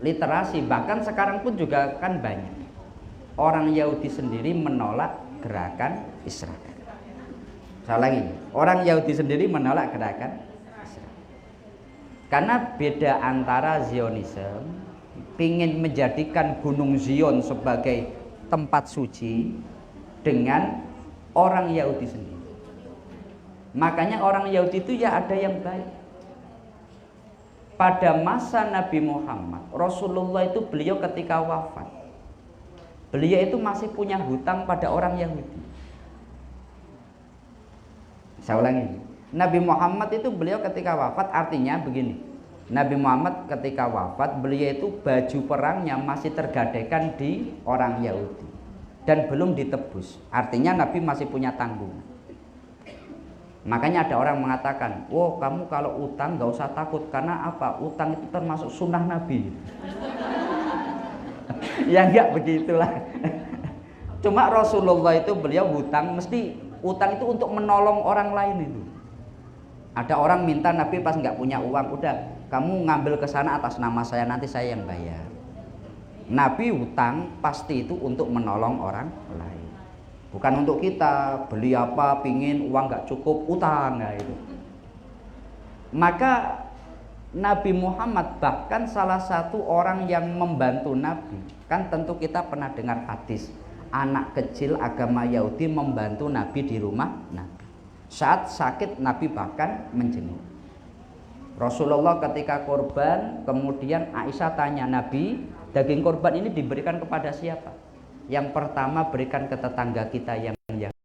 literasi, bahkan sekarang pun juga kan banyak orang Yahudi sendiri menolak gerakan Israel. Saya lagi, orang Yahudi sendiri menolak gerakan Israel. Karena beda antara Zionisme, ingin menjadikan Gunung Zion sebagai tempat suci, dengan orang Yahudi sendiri. Makanya orang Yahudi itu ya ada yang baik. Pada masa Nabi Muhammad, Rasulullah itu beliau ketika wafat, beliau itu masih punya hutang pada orang Yahudi. Saya ulangi, Nabi Muhammad itu beliau ketika wafat, artinya begini, Nabi Muhammad ketika wafat, beliau itu baju perangnya masih tergadaikan di orang Yahudi dan belum ditebus. Artinya Nabi masih punya tanggungan. Makanya ada orang mengatakan, "Wow, kamu kalau utang gak usah takut, karena apa? Utang itu termasuk sunnah Nabi." Ya enggak begitulah. Cuma Rasulullah itu beliau hutang, mesti utang itu untuk menolong orang lain itu. Ada orang minta Nabi pas nggak punya uang, udah kamu ngambil ke sana atas nama saya, nanti saya yang bayar. Nabi hutang pasti itu untuk menolong orang lain, bukan untuk kita beli apa, pingin uang nggak cukup, utang nggak itu. Maka Nabi Muhammad bahkan salah satu orang yang membantu Nabi, kan tentu kita pernah dengar hadis anak kecil agama Yahudi membantu Nabi di rumah Nabi. Saat sakit Nabi bahkan menjenguk. Rasulullah ketika korban, kemudian Aisyah tanya, Nabi, daging korban ini diberikan kepada siapa? Yang pertama berikan ke tetangga kita yang